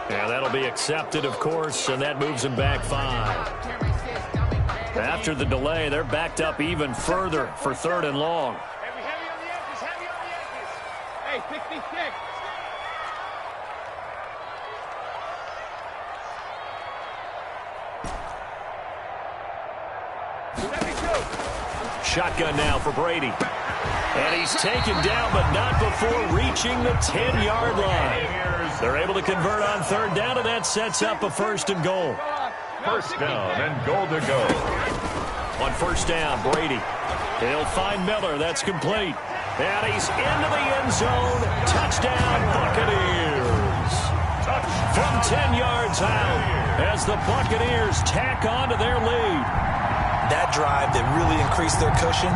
And that'll be accepted, of course, and that moves them back 5. After the delay, they're backed up even further for 3rd and long. Heavy on the edges. Hey, 66. shotgun now for Brady. And he's taken down, but not before reaching the 10-yard line. They're able to convert on third down, and that sets up a 1st and goal. First down and goal to go. On first down, Brady. He'll find Miller. That's complete. And he's into the end zone. Touchdown, Buccaneers. From 10 yards out as the Buccaneers tack on to their lead. That drive that really increased their cushion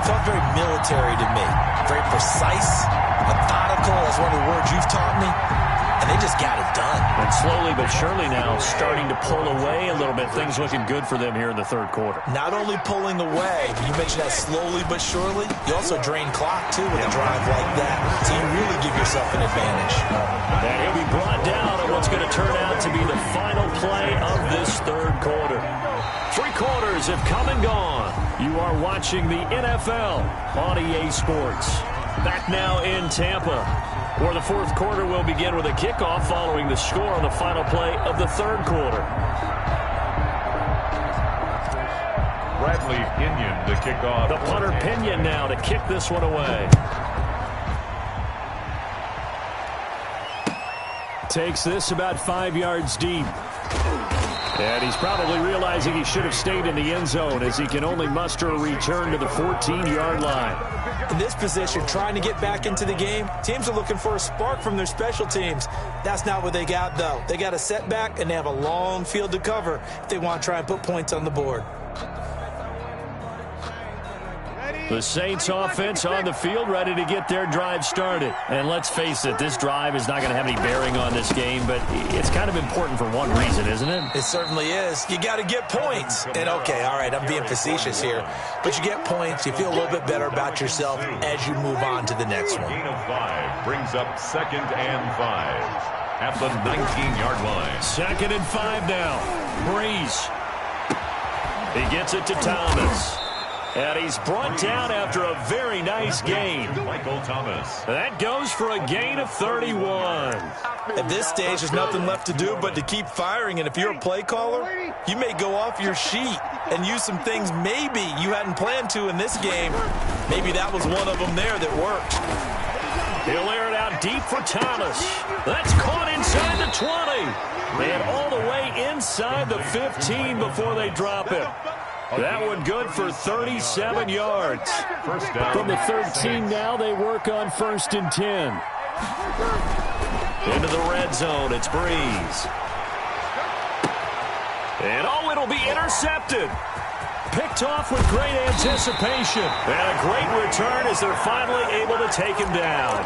felt very military to me. Very precise, methodical, that's one of the words you've taught me. And they just got it done. And slowly but surely now starting to pull away a little bit. Things looking good for them here in the third quarter. Not only pulling away, but you mentioned that slowly but surely. You also drain clock, too, with a drive like that. So you really give yourself an advantage. And he'll be brought down at what's going to turn out to be the final play of this third quarter. 3 quarters have come and gone. You are watching the NFL on EA Sports. Back now in Tampa, where the fourth quarter will begin with a kickoff following the score on the final play of the third quarter. Bradley Pinion to kick off. The punter Pinion now to kick this one away. Takes this about 5 yards deep. And he's probably realizing he should have stayed in the end zone as he can only muster a return to the 14-yard line. In this position, trying to get back into the game, teams are looking for a spark from their special teams. That's not what they got, though. They got a setback, and they have a long field to cover if they want to try and put points on the board. The Saints offense on the field, ready to get their drive started. And let's face it, this drive is not going to have any bearing on this game, but it's kind of important for one reason, isn't it? It certainly is. You got to get points. And, okay, all right, I'm being facetious here. But you get points, you feel a little bit better about yourself as you move on to the next one. Gain of 5 brings up 2nd and 5 at the 19-yard line. 2nd and 5 now. Breeze. He gets it to Thomas. And he's brought down after a very nice gain. Michael Thomas. That goes for a gain of 31. At this stage, there's nothing left to do but to keep firing. And if you're a play caller, you may go off your sheet and use some things maybe you hadn't planned to in this game. Maybe that was one of them there that worked. He'll air it out deep for Thomas. That's caught inside the 20. And all the way inside the 15 before they drop it. That one good for 37 yards. First down. From the 13 now, they work on 1st and 10. Into the red zone, it's Breeze. And oh, it'll be intercepted. Picked off with great anticipation. And a great return as they're finally able to take him down.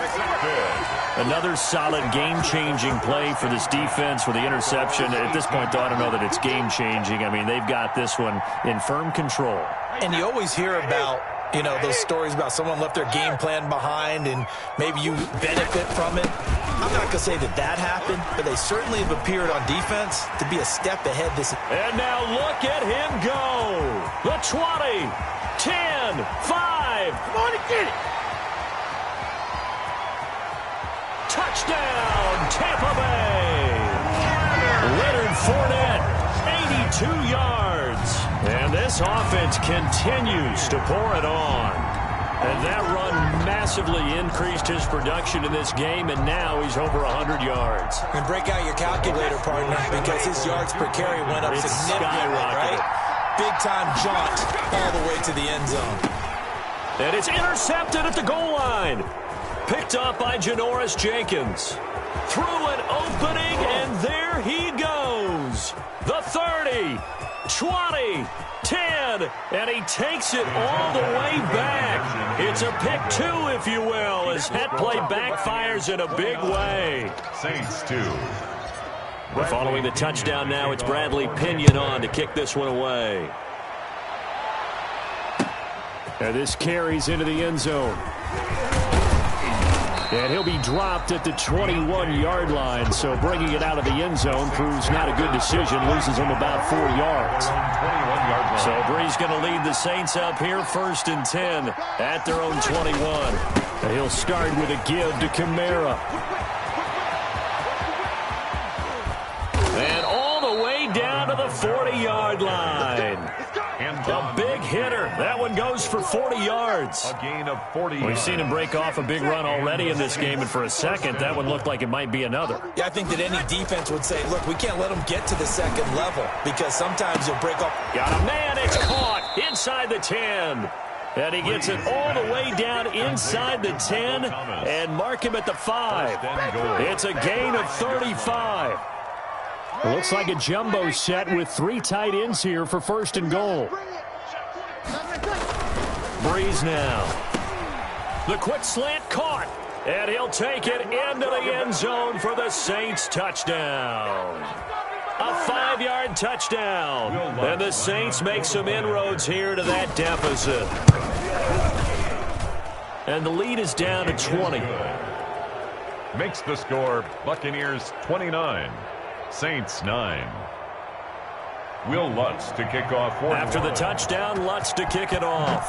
Another solid game-changing play for this defense with the interception. At this point, though, I don't know that it's game-changing. I mean, they've got this one in firm control. And you always hear about, you know, those stories about someone left their game plan behind and maybe you benefit from it. I'm not going to say that that happened, but they certainly have appeared on defense to be a step ahead. And now look at him go. The 20, 10, 5. Come on and get it. Touchdown, Tampa Bay. Leonard Fournette, 82 yards. And this offense continues to pour it on. And that run massively increased his production in this game, and now he's over 100 yards. And break out your calculator, partner, because his yards per carry went up significantly, right? Big-time jaunt all the way to the end zone. And it's intercepted at the goal line. Picked up by Janoris Jenkins. Through an opening, and there he goes. The 30, 20, 10, and he takes it all the way back. It's a pick 2, if you will, as that play backfires in a big way. Saints 2. Following the touchdown now, it's Bradley Pinion on to kick this one away. And this carries into the end zone. And he'll be dropped at the 21-yard line, so bringing it out of the end zone proves not a good decision, loses him about 4 yards. 21-yard line. So Breeze going to lead the Saints up here, 1st and 10 at their own 21. And he'll start with a give to Kamara. And all the way down to the 40-yard line. A big hitter. That one goes for 40 yards. A gain of 40 We've seen him break off a big run already in this game, and for a second, that one looked like it might be another. Yeah, I think that any defense would say, look, we can't let them get to the second level because sometimes you'll break off. Got A man, it's caught inside the 10. And he gets it all the way down inside the 10 and mark him at the 5. It's a gain of 35. It looks like a jumbo set with 3 tight ends here for first and goal. Breeze now. The quick slant caught. And he'll take it into the end zone for the Saints touchdown. A 5-yard touchdown. And the Saints make some inroads here to that deficit. And the lead is down to 20. Makes the score Buccaneers 29, Saints 9. Will Lutz to kick off. After the touchdown, Lutz to kick it off.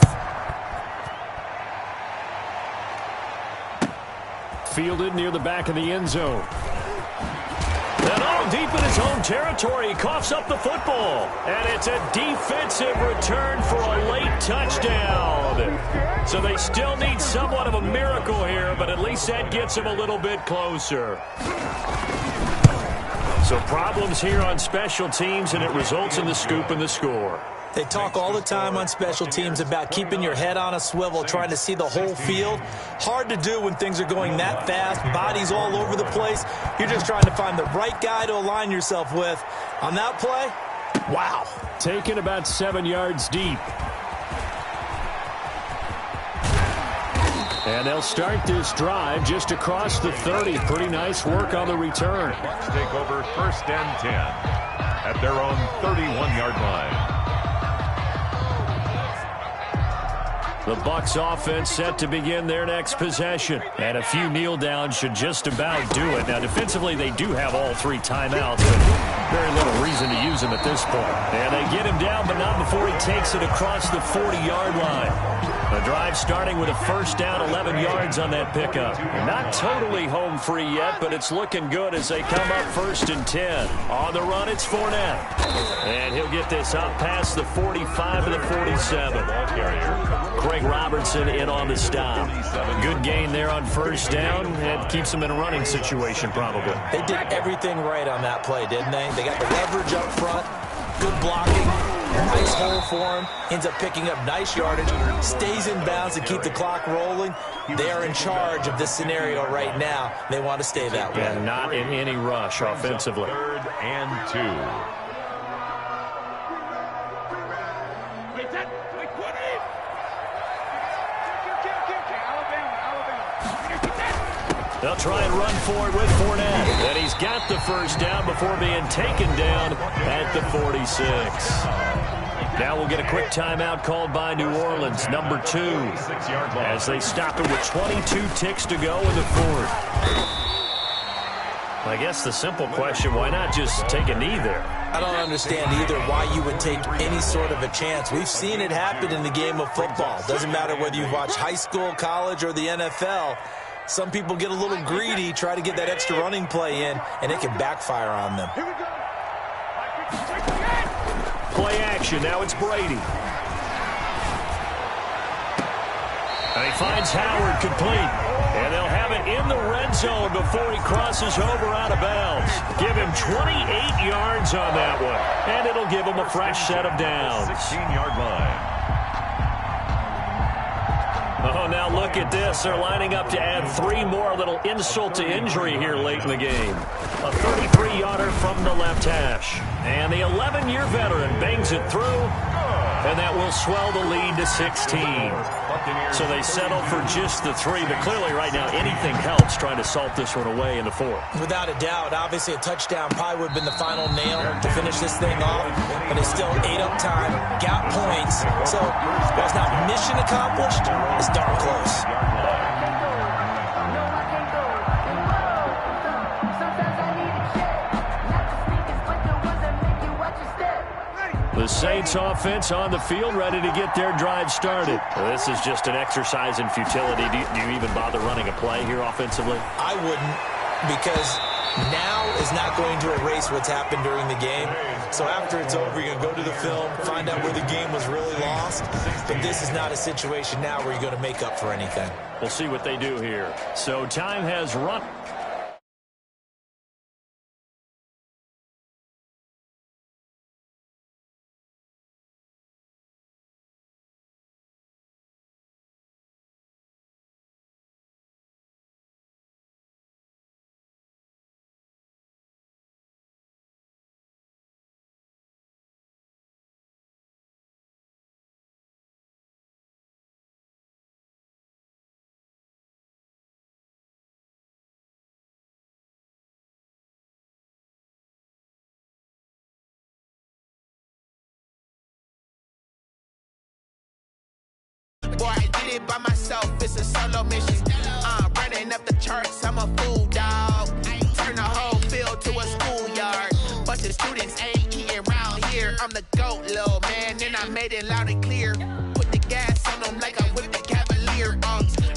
Fielded near the back of the end zone. And all deep in his own territory, he coughs up the football. And it's a defensive return for a late touchdown. So they still need somewhat of a miracle here, but at least that gets them a little bit closer. So problems here on special teams, and it results in the scoop and the score. They talk all the time on special teams about keeping your head on a swivel, trying to see the whole field. Hard to do when things are going that fast, bodies all over the place. You're just trying to find the right guy to align yourself with. On that play, wow. Taken about 7 yards deep. And they'll start this drive just across the 30. Pretty nice work on the return. Bucs take over first and 10 at their own 31-yard line. The Bucs offense set to begin their next possession. And a few kneel downs should just about do it. Now, defensively, they do have all 3 timeouts, but very little reason to use them at this point. And they get him down, but not before he takes it across the 40-yard line. The drive starting with a first down, 11 yards on that pickup. Not totally home free yet, but it's looking good as they come up first and 10. On the run, it's Fournette. And he'll get this up past the 45 to the 47. Craig Robertson in on the stop. Good gain there on first down, and keeps them in a running situation probably. They did everything right on that play, didn't they? They got the leverage up front, good blocking, nice hole for him, ends up picking up nice yardage, stays in bounds to keep the clock rolling. They are in charge of this scenario right now. They want to stay that way. And not in any rush offensively. 3rd and 2. They'll try and run for it with Fournette. And he's got the first down before being taken down at the 46. Now we'll get a quick timeout called by New Orleans, number 2, as they stop it with 22 ticks to go in the 4th. I guess the simple question, why not just take a knee there? I don't understand either why you would take any sort of a chance. We've seen it happen in the game of football. Doesn't matter whether you've watched high school, college, or the NFL. Some people get a little greedy, try to get that extra running play in, and it can backfire on them. Play action. Now it's Brady. And he finds Howard complete. And they'll have it in the red zone before he crosses over out of bounds. Give him 28 yards on that one. And it'll give him a fresh set of downs. 16-yard line. Oh, now look at this. They're lining up to add 3 more. A little insult to injury here late in the game. A 33-yarder from the left hash. And the 11-year veteran bangs it through. And that will swell the lead to 16. So they settle for just the 3. But clearly right now anything helps trying to salt this one away in the 4th. Without a doubt, obviously a touchdown probably would have been the final nail to finish this thing off. But it's still ate up time, got points. So while it's not mission accomplished, it's darn close. The Saints offense on the field, ready to get their drive started. Well, this is just an exercise in futility. Do you even bother running a play here offensively? I wouldn't, because Now is not going to erase what's happened during the game. So after it's over, you're going to go to the film, find out where the game was really lost. But this is not a situation now where you're going to make up for anything. We'll see what they do here. So time has run. Boy, I did it by myself, it's a solo mission. Running up the charts, I'm a fool, dog. Turn the whole field to a schoolyard. Bunch of students ain't eating round here. I'm the GOAT, little man, and I made it loud and clear. Put the gas on them like I whipped the Cavalier.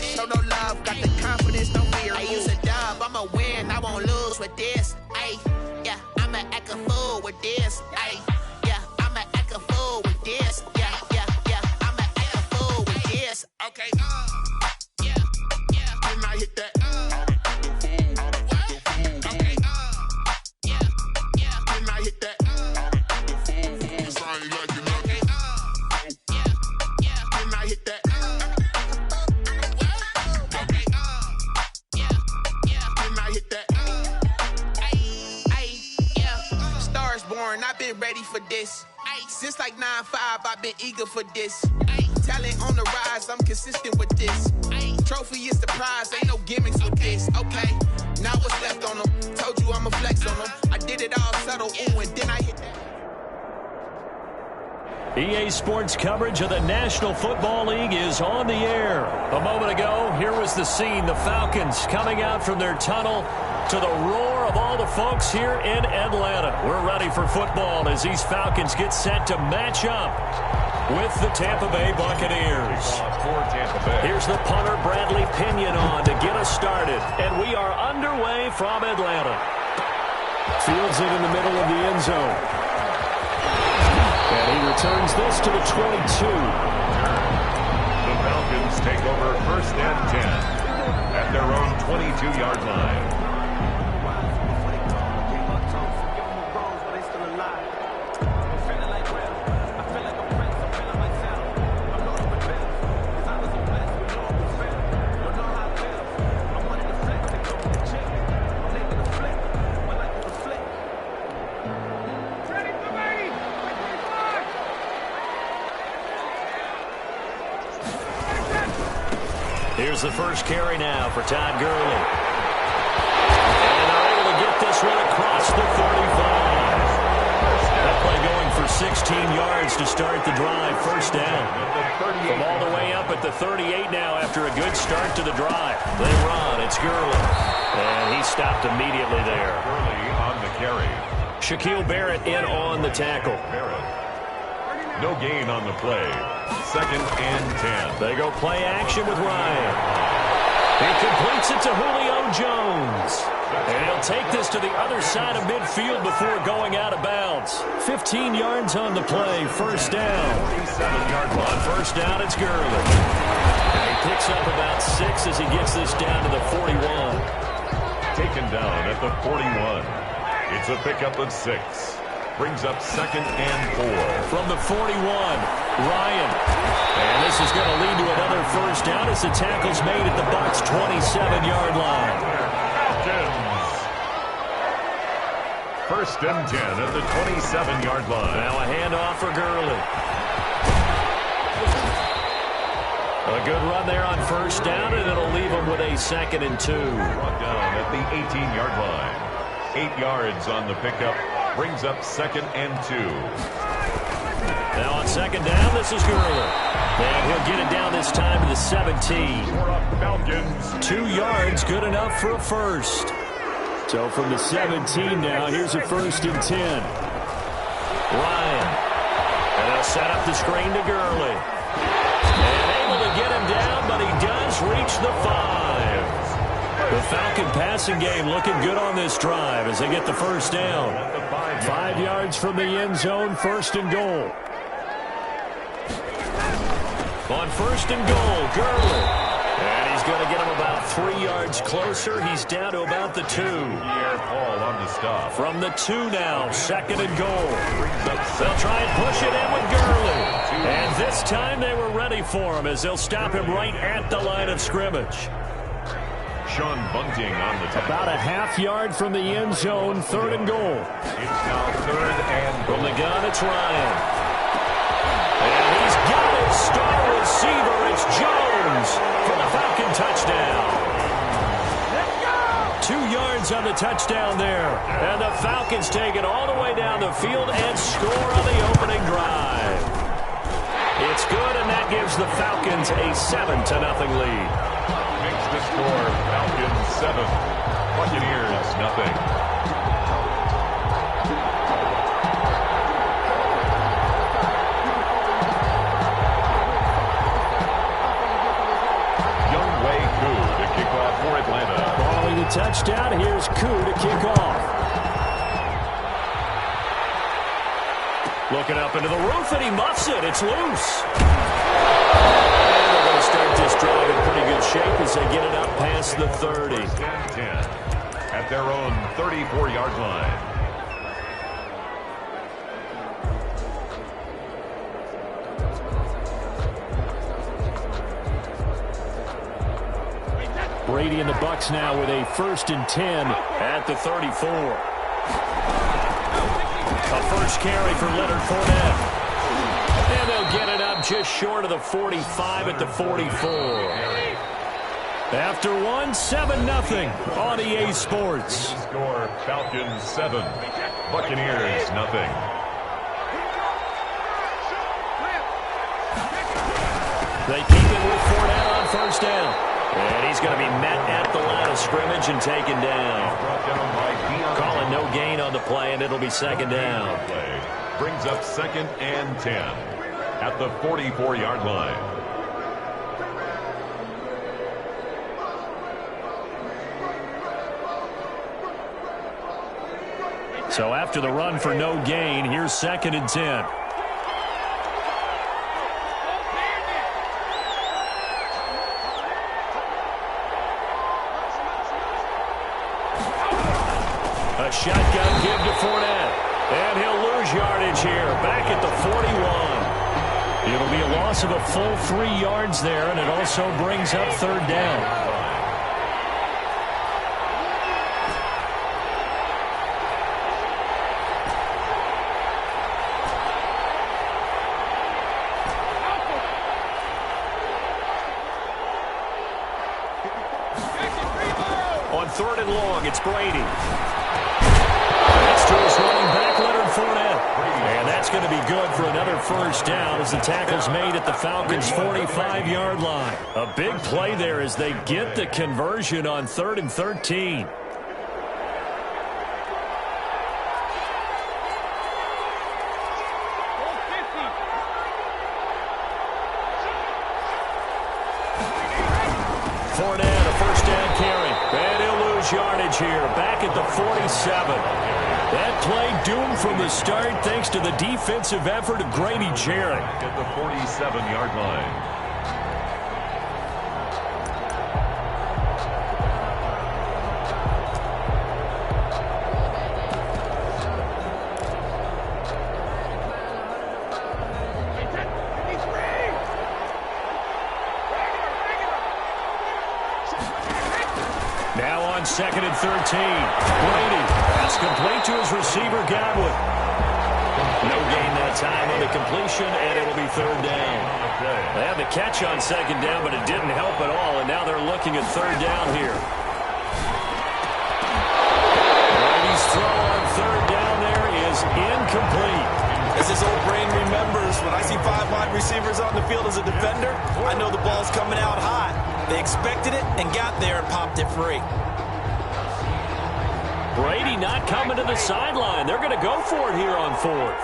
Show no love, got the confidence, no fear. I use a dub, I'ma win, I won't lose with this. Ay, yeah, I'ma act a fool with this. Ay, yeah, I'ma act a fool with this. Yeah, yeah, yeah, I'ma act a fool with this. Okay, yeah, yeah, when I hit that. Okay, yeah, yeah, when I hit that. I've been ready for this. Since like 9-5, I've been eager for this. Talent on the rise, I'm consistent with this. Trophy is the prize, ain't no gimmicks with this. Okay, now what's left on them? Told you I'ma flex on them. I did it all subtle, ooh, and then I hit that. EA Sports coverage of the National Football League is on the air. A moment ago, here was the scene. The Falcons coming out from their tunnel to the roar of all the folks here in Atlanta. We're ready for football as these Falcons get set to match up with the Tampa Bay Buccaneers. Here's the punter, Bradley Pinion, on to get us started. And we are underway from Atlanta. Fields it in the middle of the end zone. And he returns this to the 22. The Falcons take over 1st and 10 at their own 22-yard line. Here's the first carry now for Todd Gurley. And they're able to get this one across the 45. That play going for 16 yards to start the drive. First down. From all the way up at the 38 now after a good start to the drive. They run. It's Gurley. And he stopped immediately there. Gurley on the carry. Shaquille Barrett in on the tackle. No gain on the play. 2nd and 10. They go play action with Ryan. He completes it to Julio Jones. And he'll take this to the other side of midfield before going out of bounds. 15 yards on the play. First down. 47-yard line. On first down, it's Gurley. And he picks up about 6 as he gets this down to the 41. Taken down at the 41. It's a pickup of 6. Brings up 2nd and 4. From the 41, Ryan. And this is going to lead to another first down as the tackle's made at the Bucs' 27-yard line. Falcons. 1st and 10 at the 27-yard line. Now a handoff for Gurley. A good run there on first down, and it'll leave him with a 2nd and 2. Brought down at the 18-yard line. 8 yards on the pickup. Brings up 2nd and 2. Now on second down, this is Gurley. And he'll get it down this time to the 17. Falcons. 2 yards, good enough for a first. So from the 17 now, here's a 1st and 10. Ryan. And they'll set up the screen to Gurley. And able to get him down, but he does reach the 5. The Falcon passing game looking good on this drive as they get the first down. 5 yards from the end zone, first and goal. On first and goal, Gurley. And he's going to get him about 3 yards closer. He's down to about the 2. Paul on the stop. From the 2 now, second and goal. They'll try and push it in with Gurley. And this time they were ready for him as they'll stop him right at the line of scrimmage. Sean Bunting on the tackle. About a half yard from the end zone, third and goal. It's now third and from the gun, it's Ryan. And he's got his star receiver. It's Jones for the Falcon touchdown. 2 yards on the touchdown there. And the Falcons take it all the way down the field and score on the opening drive. It's good, and that gives the Falcons a 7-0 lead. Makes the score Falcons 7, Buccaneers nothing. For Atlanta. Following the touchdown, here's Koo to kick off. Looking up into the roof, and he muffs it. It's loose. And they're going to start this drive in pretty good shape as they get it up past the 30. 10 at their own 34-yard line. Brady and the Bucs now with a 1st and 10 at the 34. A first carry for Leonard Fournette. And they'll get it up just short of the 45 at the 44. After 7-0 on EA Sports. Score Falcons 7, Buccaneers nothing. They keep it with Fournette on first down. And he's going to be met at the line of scrimmage and taken down. Calling no gain on the play, and it'll be second down. Brings up 2nd and 10 at the 44-yard line. So after the run for no gain, here's 2nd and 10. A shotgun give to Fournette. And he'll lose yardage here. Back at the 41. It'll be a loss of a full 3 yards there, and it also brings up third down. On 3rd and long, it's Brady. Next to his running back, Leonard Fournette. And that's going to be good for another first down as the tackle's made at the Falcons' 45-yard line. A big play there as they get the conversion on 3rd and 13. Fournette, a first down carry. And he'll lose yardage here. Back at the 47. That play doomed from the start thanks to the defensive effort of Grady Jarrett. At the 47-yard line. Now on 2nd and 13. Brady. That's complete to his receiver, Godwin. No gain that time on the completion, and it'll be third down. They had the catch on second down, but it didn't help at all, and now they're looking at third down here. Brady's throw on third down there is incomplete. As his old brain remembers, when I see 5 wide receivers on the field as a defender, I know the ball's coming out hot. They expected it and got there and popped it free. Brady not coming to the sideline. They're going to go for it here on 4th.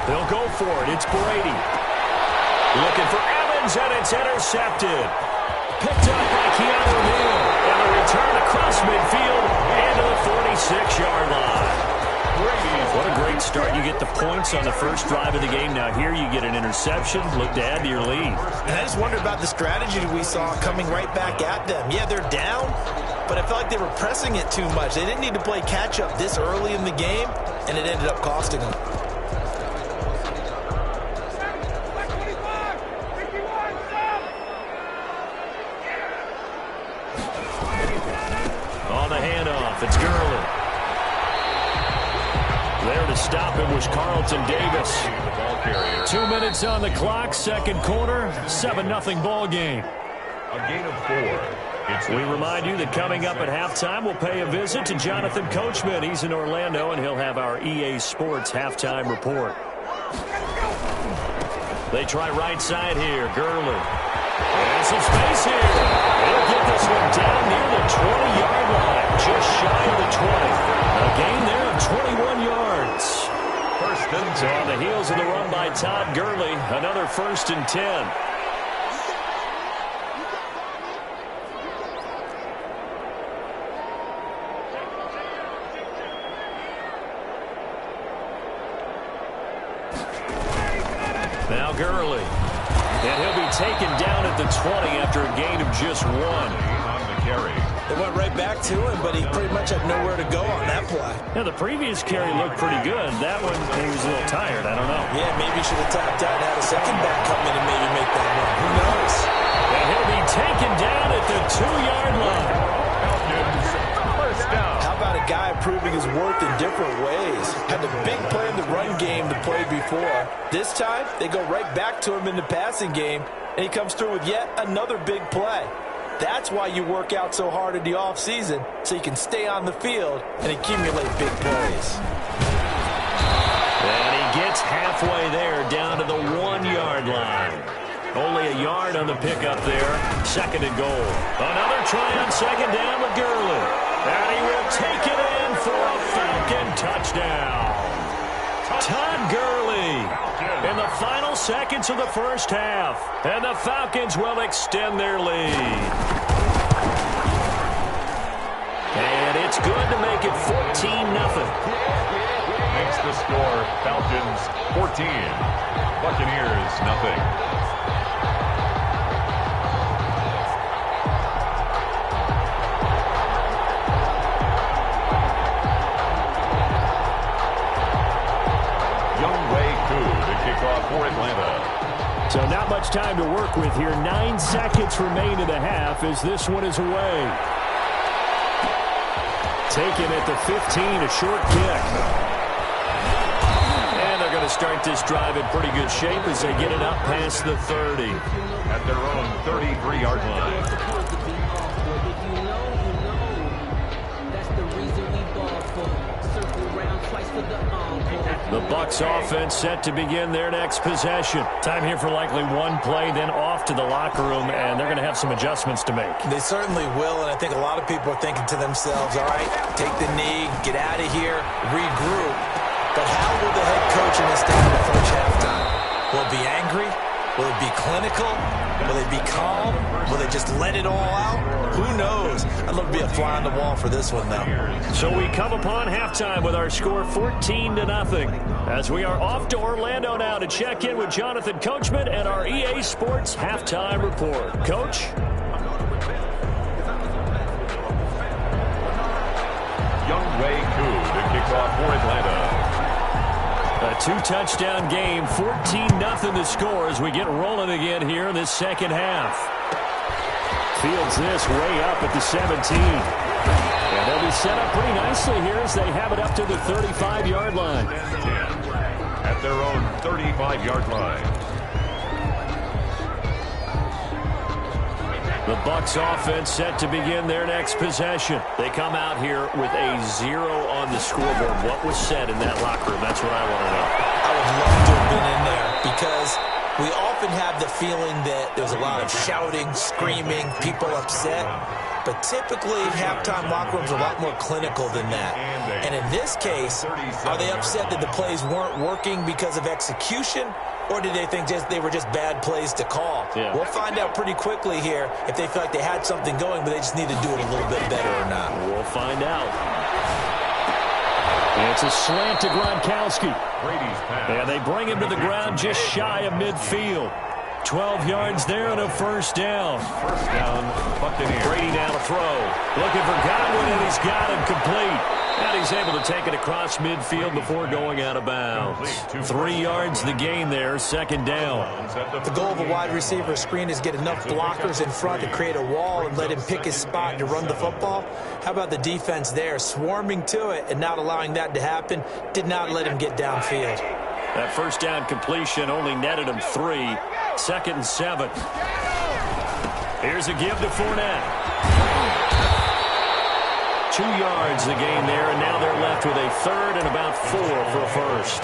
They'll go for it. It's Brady. Looking for Evans, and it's intercepted. Picked up by Keanu Neal. And the return across midfield and to the 46-yard line. What a great start. You get the points on the first drive of the game. Now here you get an interception. Look to add to your lead. And I just wonder about the strategy we saw coming right back at them. Yeah, they're down, but I felt like they were pressing it too much. They didn't need to play catch-up this early in the game, and it ended up costing them. On the handoff, it's Gurley. There to stop him was Carlton Davis. 2 minutes on the clock, second quarter, 7-0 ball game. A gain of 4. We remind you that coming up at halftime, we'll pay a visit to Jonathan Coachman. He's in Orlando, and he'll have our EA Sports halftime report. They try right side here, Gurley. And some space here. They'll get this one down near the 20-yard line, just shy of the 20. A gain there of 21 yards. First and 10. So on the heels of the run by Todd Gurley, another first and 10. Now Gurley. And he'll be taken down at the 20 after a gain of just 1. On the carry. They went right back to him, but he pretty much had nowhere to go on that play. Yeah, the previous carry looked pretty good. That one, he was a little tired. I don't know. Yeah, maybe he should have tapped out and had a second back come in and maybe make that run. Who knows? And he'll be taken down at the 2-yard line. First down. How about a guy proving his worth in different ways? Had the big play in the run game to play before. This time, they go right back to him in the passing game, and he comes through with yet another big play. That's why you work out so hard in the offseason, so you can stay on the field and accumulate big plays. And he gets halfway there, down to the 1-yard line. Only a yard on the pickup there. Second and goal. Another try on second down with Gurley. And he will take it in for a Falcon touchdown. Todd Gurley in the final seconds of the first half. And the Falcons will extend their lead. And it's good to make it 14-0. Makes the score Falcons 14. Buccaneers nothing. For Atlanta. So not much time to work with here. 9 seconds remain in the half as this one is away. Taken at the 15, a short kick. And they're going to start this drive in pretty good shape as they get it up past the 30. At their own 33-yard line. The Bucs offense set to begin their next possession. Time here for likely one play, then off to the locker room, and they're going to have some adjustments to make. They certainly will, and I think a lot of people are thinking to themselves, all right, take the knee, get out of here, regroup. But how will the head coach and his staff approach halftime? Will it be angry? Will it be clinical? Will it be calm? Will they just let it all out? Who knows? I'd love to be a fly on the wall for this one, though. So we come upon halftime with our score 14-0. As we are off to Orlando now to check in with Jonathan Coachman and our EA Sports halftime report. Coach? Younghoe Koo to kick off for Atlanta. A 2-touchdown game, 14-0 the score as we get rolling again here in this second half. Fields this way up at the 17. And they'll be set up pretty nicely here as they have it up to the 35-yard line. At their own 35-yard line. The Bucs offense set to begin their next possession. They come out here with a 0 on the scoreboard. What was said in that locker room? That's what I want to know. I would love to have been in there because We often have the feeling that there's a lot of shouting, screaming, people upset. But typically, halftime locker rooms are a lot more clinical than that. And in this case, are they upset that the plays weren't working because of execution? Or did they think they were just bad plays to call? Yeah. We'll find out pretty quickly here if they feel like they had something going, but they just need to do it a little bit better or not. We'll find out. And it's a slant to Gronkowski. And they bring him to the ground just shy of midfield. 12 yards there and a first down. First down, Buccaneers. Brady now to throw. Looking for Godwin, and he's got him complete. And he's able to take it across midfield before going out of bounds. 3 yards the gain there, second down. The goal of a wide receiver screen is get enough blockers in front to create a wall and let him pick his spot to run the football. How about the defense there, swarming to it and not allowing that to happen? Did not let him get downfield. That first down completion only netted him 3. Second and 7. Here's a give to Fournette. 2 yards the gain there, and now they're left with a third and about 4 for a first.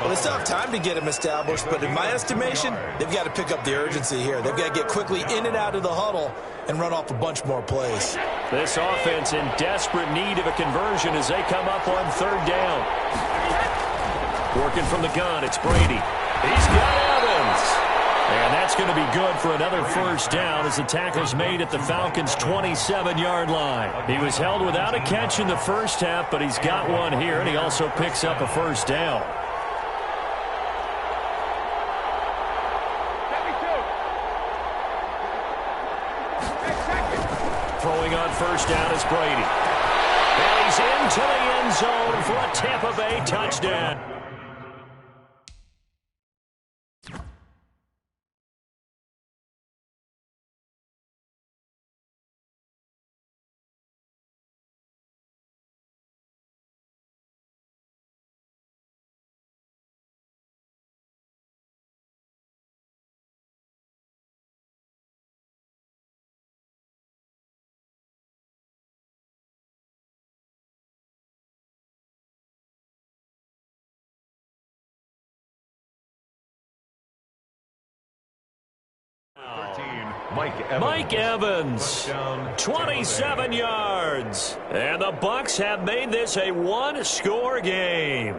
Well, they still have time to get him established, but in my estimation, they've got to pick up the urgency here. They've got to get quickly in and out of the huddle and run off a bunch more plays. This offense in desperate need of a conversion as they come up on third down. Working from the gun, it's Brady. He's got Evans. And that's going to be good for another first down as the tackle's made at the Falcons' 27-yard line. He was held without a catch in the first half, but he's got one here, and he also picks up a first down. Throwing on first down is Brady. And he's into the end zone for a Tampa Bay touchdown. Mike Evans, 27 yards. And the Bucs have made this a one-score game.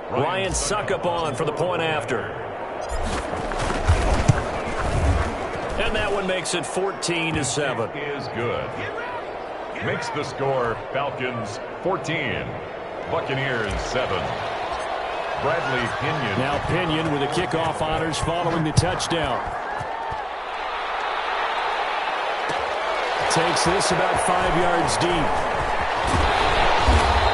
Ryan Suckup on for the point after. And that one makes it 14-7. Is good. Makes the score Falcons 14, Buccaneers 7. Bradley Pinion. Now Pinion with the kickoff honors following the touchdown. Takes this about 5 yards deep.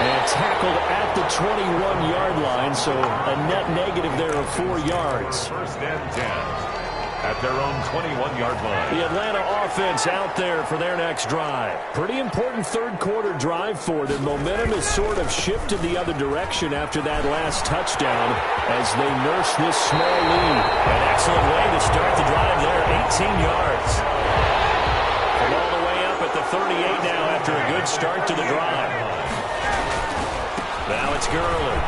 And tackled at the 21-yard line, so a net negative there of 4 yards. First and 10 at their own 21-yard line. The Atlanta offense out there for their next drive. Pretty important third-quarter drive for them. Momentum has sort of shifted the other direction after that last touchdown as they nurse this small lead. An excellent way to start the drive there, 18 yards. From all the way up at the 38 now after a good start to the drive. Now it's Gurley.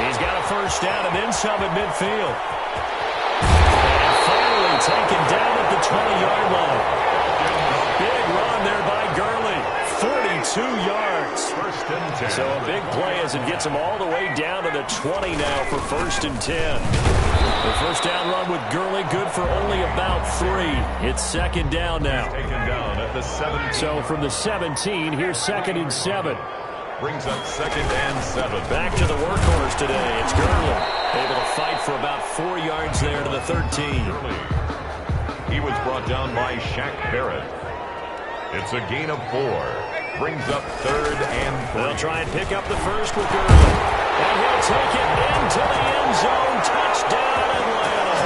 He's got a first down and then some at midfield. And finally taken down at the 20-yard line. Big run there by Gurley. 42 yards. First and 10. So a big play as it gets him all the way down to the 20 now for first and 10. The first down run with Gurley good for only about 3. It's second down now. Taken down at the 17. So from the 17, here's second and 7. Brings up second and 7. Back to the workhorse today. It's Gurley. Able to fight for about 4 yards there to the 13. He was brought down by Shaq Barrett. It's a gain of 4. Brings up 3rd and 3. They'll try and pick up the first with Gurley. And he'll take it into the end zone. Touchdown, Atlanta.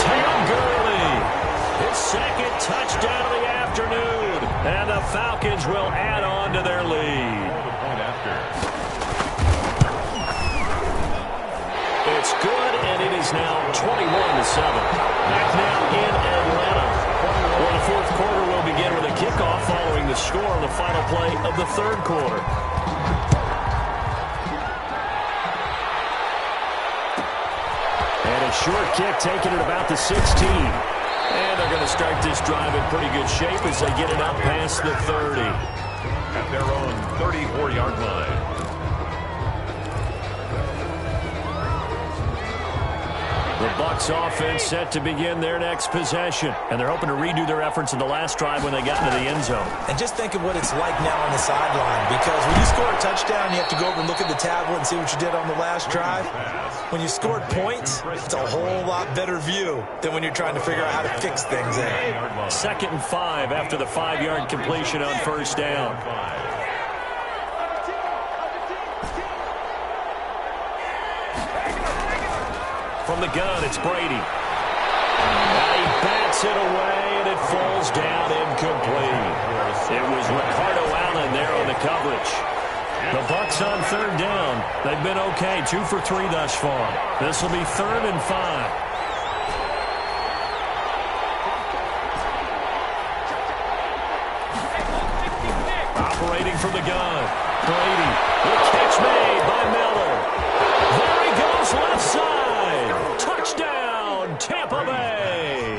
Tim Gurley. His second touchdown of the afternoon. And the Falcons will add on to their lead. It's good, and it is now 21-7. Back now in Atlanta. Well, the fourth quarter will begin with a kickoff following the score on the final play of the third quarter. And a short kick taken at about the 16. And they're going to start this drive in pretty good shape as they get it up past the 30. At their own 34-yard line. The Bucs offense set to begin their next possession. And they're hoping to redo their efforts in the last drive when they got into the end zone. And just think of what it's like now on the sideline, because when you score a touchdown, you have to go over and look at the tablet and see what you did on the last drive. When you scored points, it's a whole lot better view than when you're trying to figure out how to fix things there. 2nd and 5 after the 5-yard completion on first down. From the gun, it's Brady. And he bats it away, and it falls down incomplete. It was Ricardo Allen there on the coverage. The Bucs on 3rd down. They've been okay, 2 for 3 thus far. This will be 3rd and 5. Operating from the gun. Brady. The catch made by Miller. There he goes, left side. Touchdown, Tampa Bay.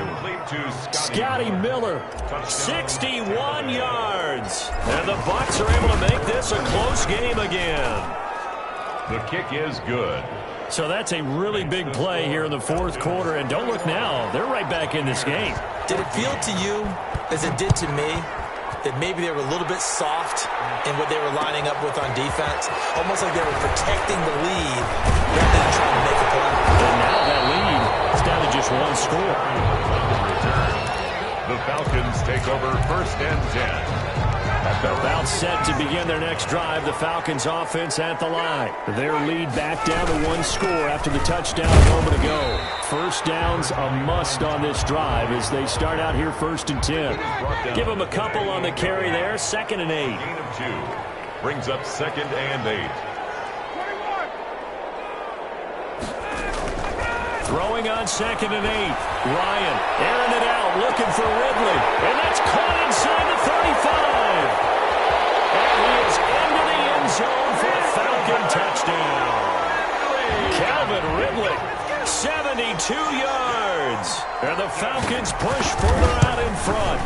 Scotty Miller, 61 yards. And the Bucs are able to make this a close game again. The kick is good. So that's a really big play here in the fourth quarter. And don't look now, they're right back in this game. Did it feel to you, as it did to me, that maybe they were a little bit soft in what they were lining up with on defense? Almost like they were protecting the lead rather than trying to make a play. And now that lead is down to just 1 score. The Falcons take over 1st and 10. About set to begin their next drive. The Falcons offense at the line. Their lead back down to 1 score after the touchdown a moment ago. First down's a must on this drive as they start out here 1st and 10. Give them a couple on the carry there. 2nd and 8. Gain of 2. Brings up 2nd and 8. Throwing on 2nd and 8. Ryan airing it out, looking for Ridley. And that's caught inside the 35. And he is into the end zone for a Falcon touchdown. Calvin Ridley, 72 yards. And the Falcons push further out in front.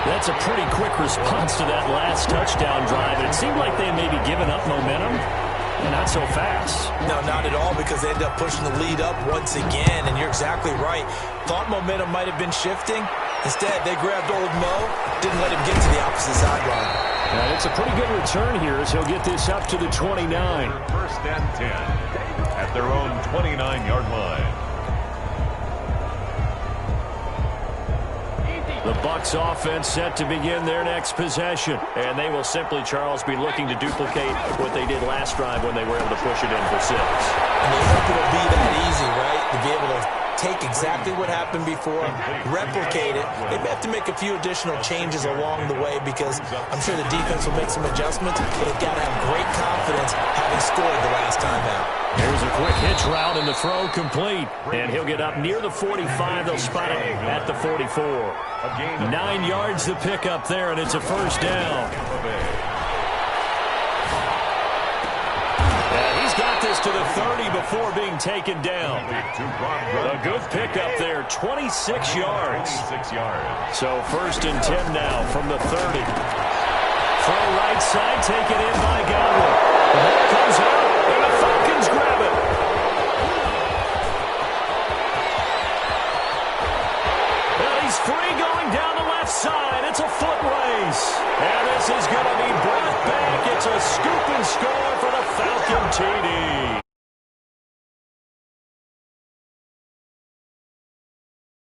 That's a pretty quick response to that last touchdown drive. It seemed like they had maybe given up momentum. Not so fast. No, not at all, because they ended up pushing the lead up once again, and you're exactly right. Thought momentum might have been shifting. Instead, they grabbed old Mo, didn't let him get to the opposite sideline. And it's a pretty good return here as he'll get this up to the 29. 1st and 10 at their own 29-yard line. The Bucs offense set to begin their next possession. And they will simply, Charles, be looking to duplicate what they did last drive when they were able to push it in for 6. And they hope it'll be that easy, right? To be able to take exactly what happened before, replicate it. They may have to make a few additional changes along the way because I'm sure the defense will make some adjustments, but they've got to have great confidence having scored the last time out. Here's a quick hitch route and the throw complete. And he'll get up near the 45. They'll spot it at the 44. 9 yards to pick up there, and it's a first down. And he's got this to the 30 before being taken down. A good pickup there, 26 yards. So 1st and 10 now from the 30. Throw right side, taken in by Godwin. The ball comes out, and the Falcons grab it. And he's free going down the left side. It's a foot race. And this is going to be brought back. It's a scoop and score for the Falcon TD.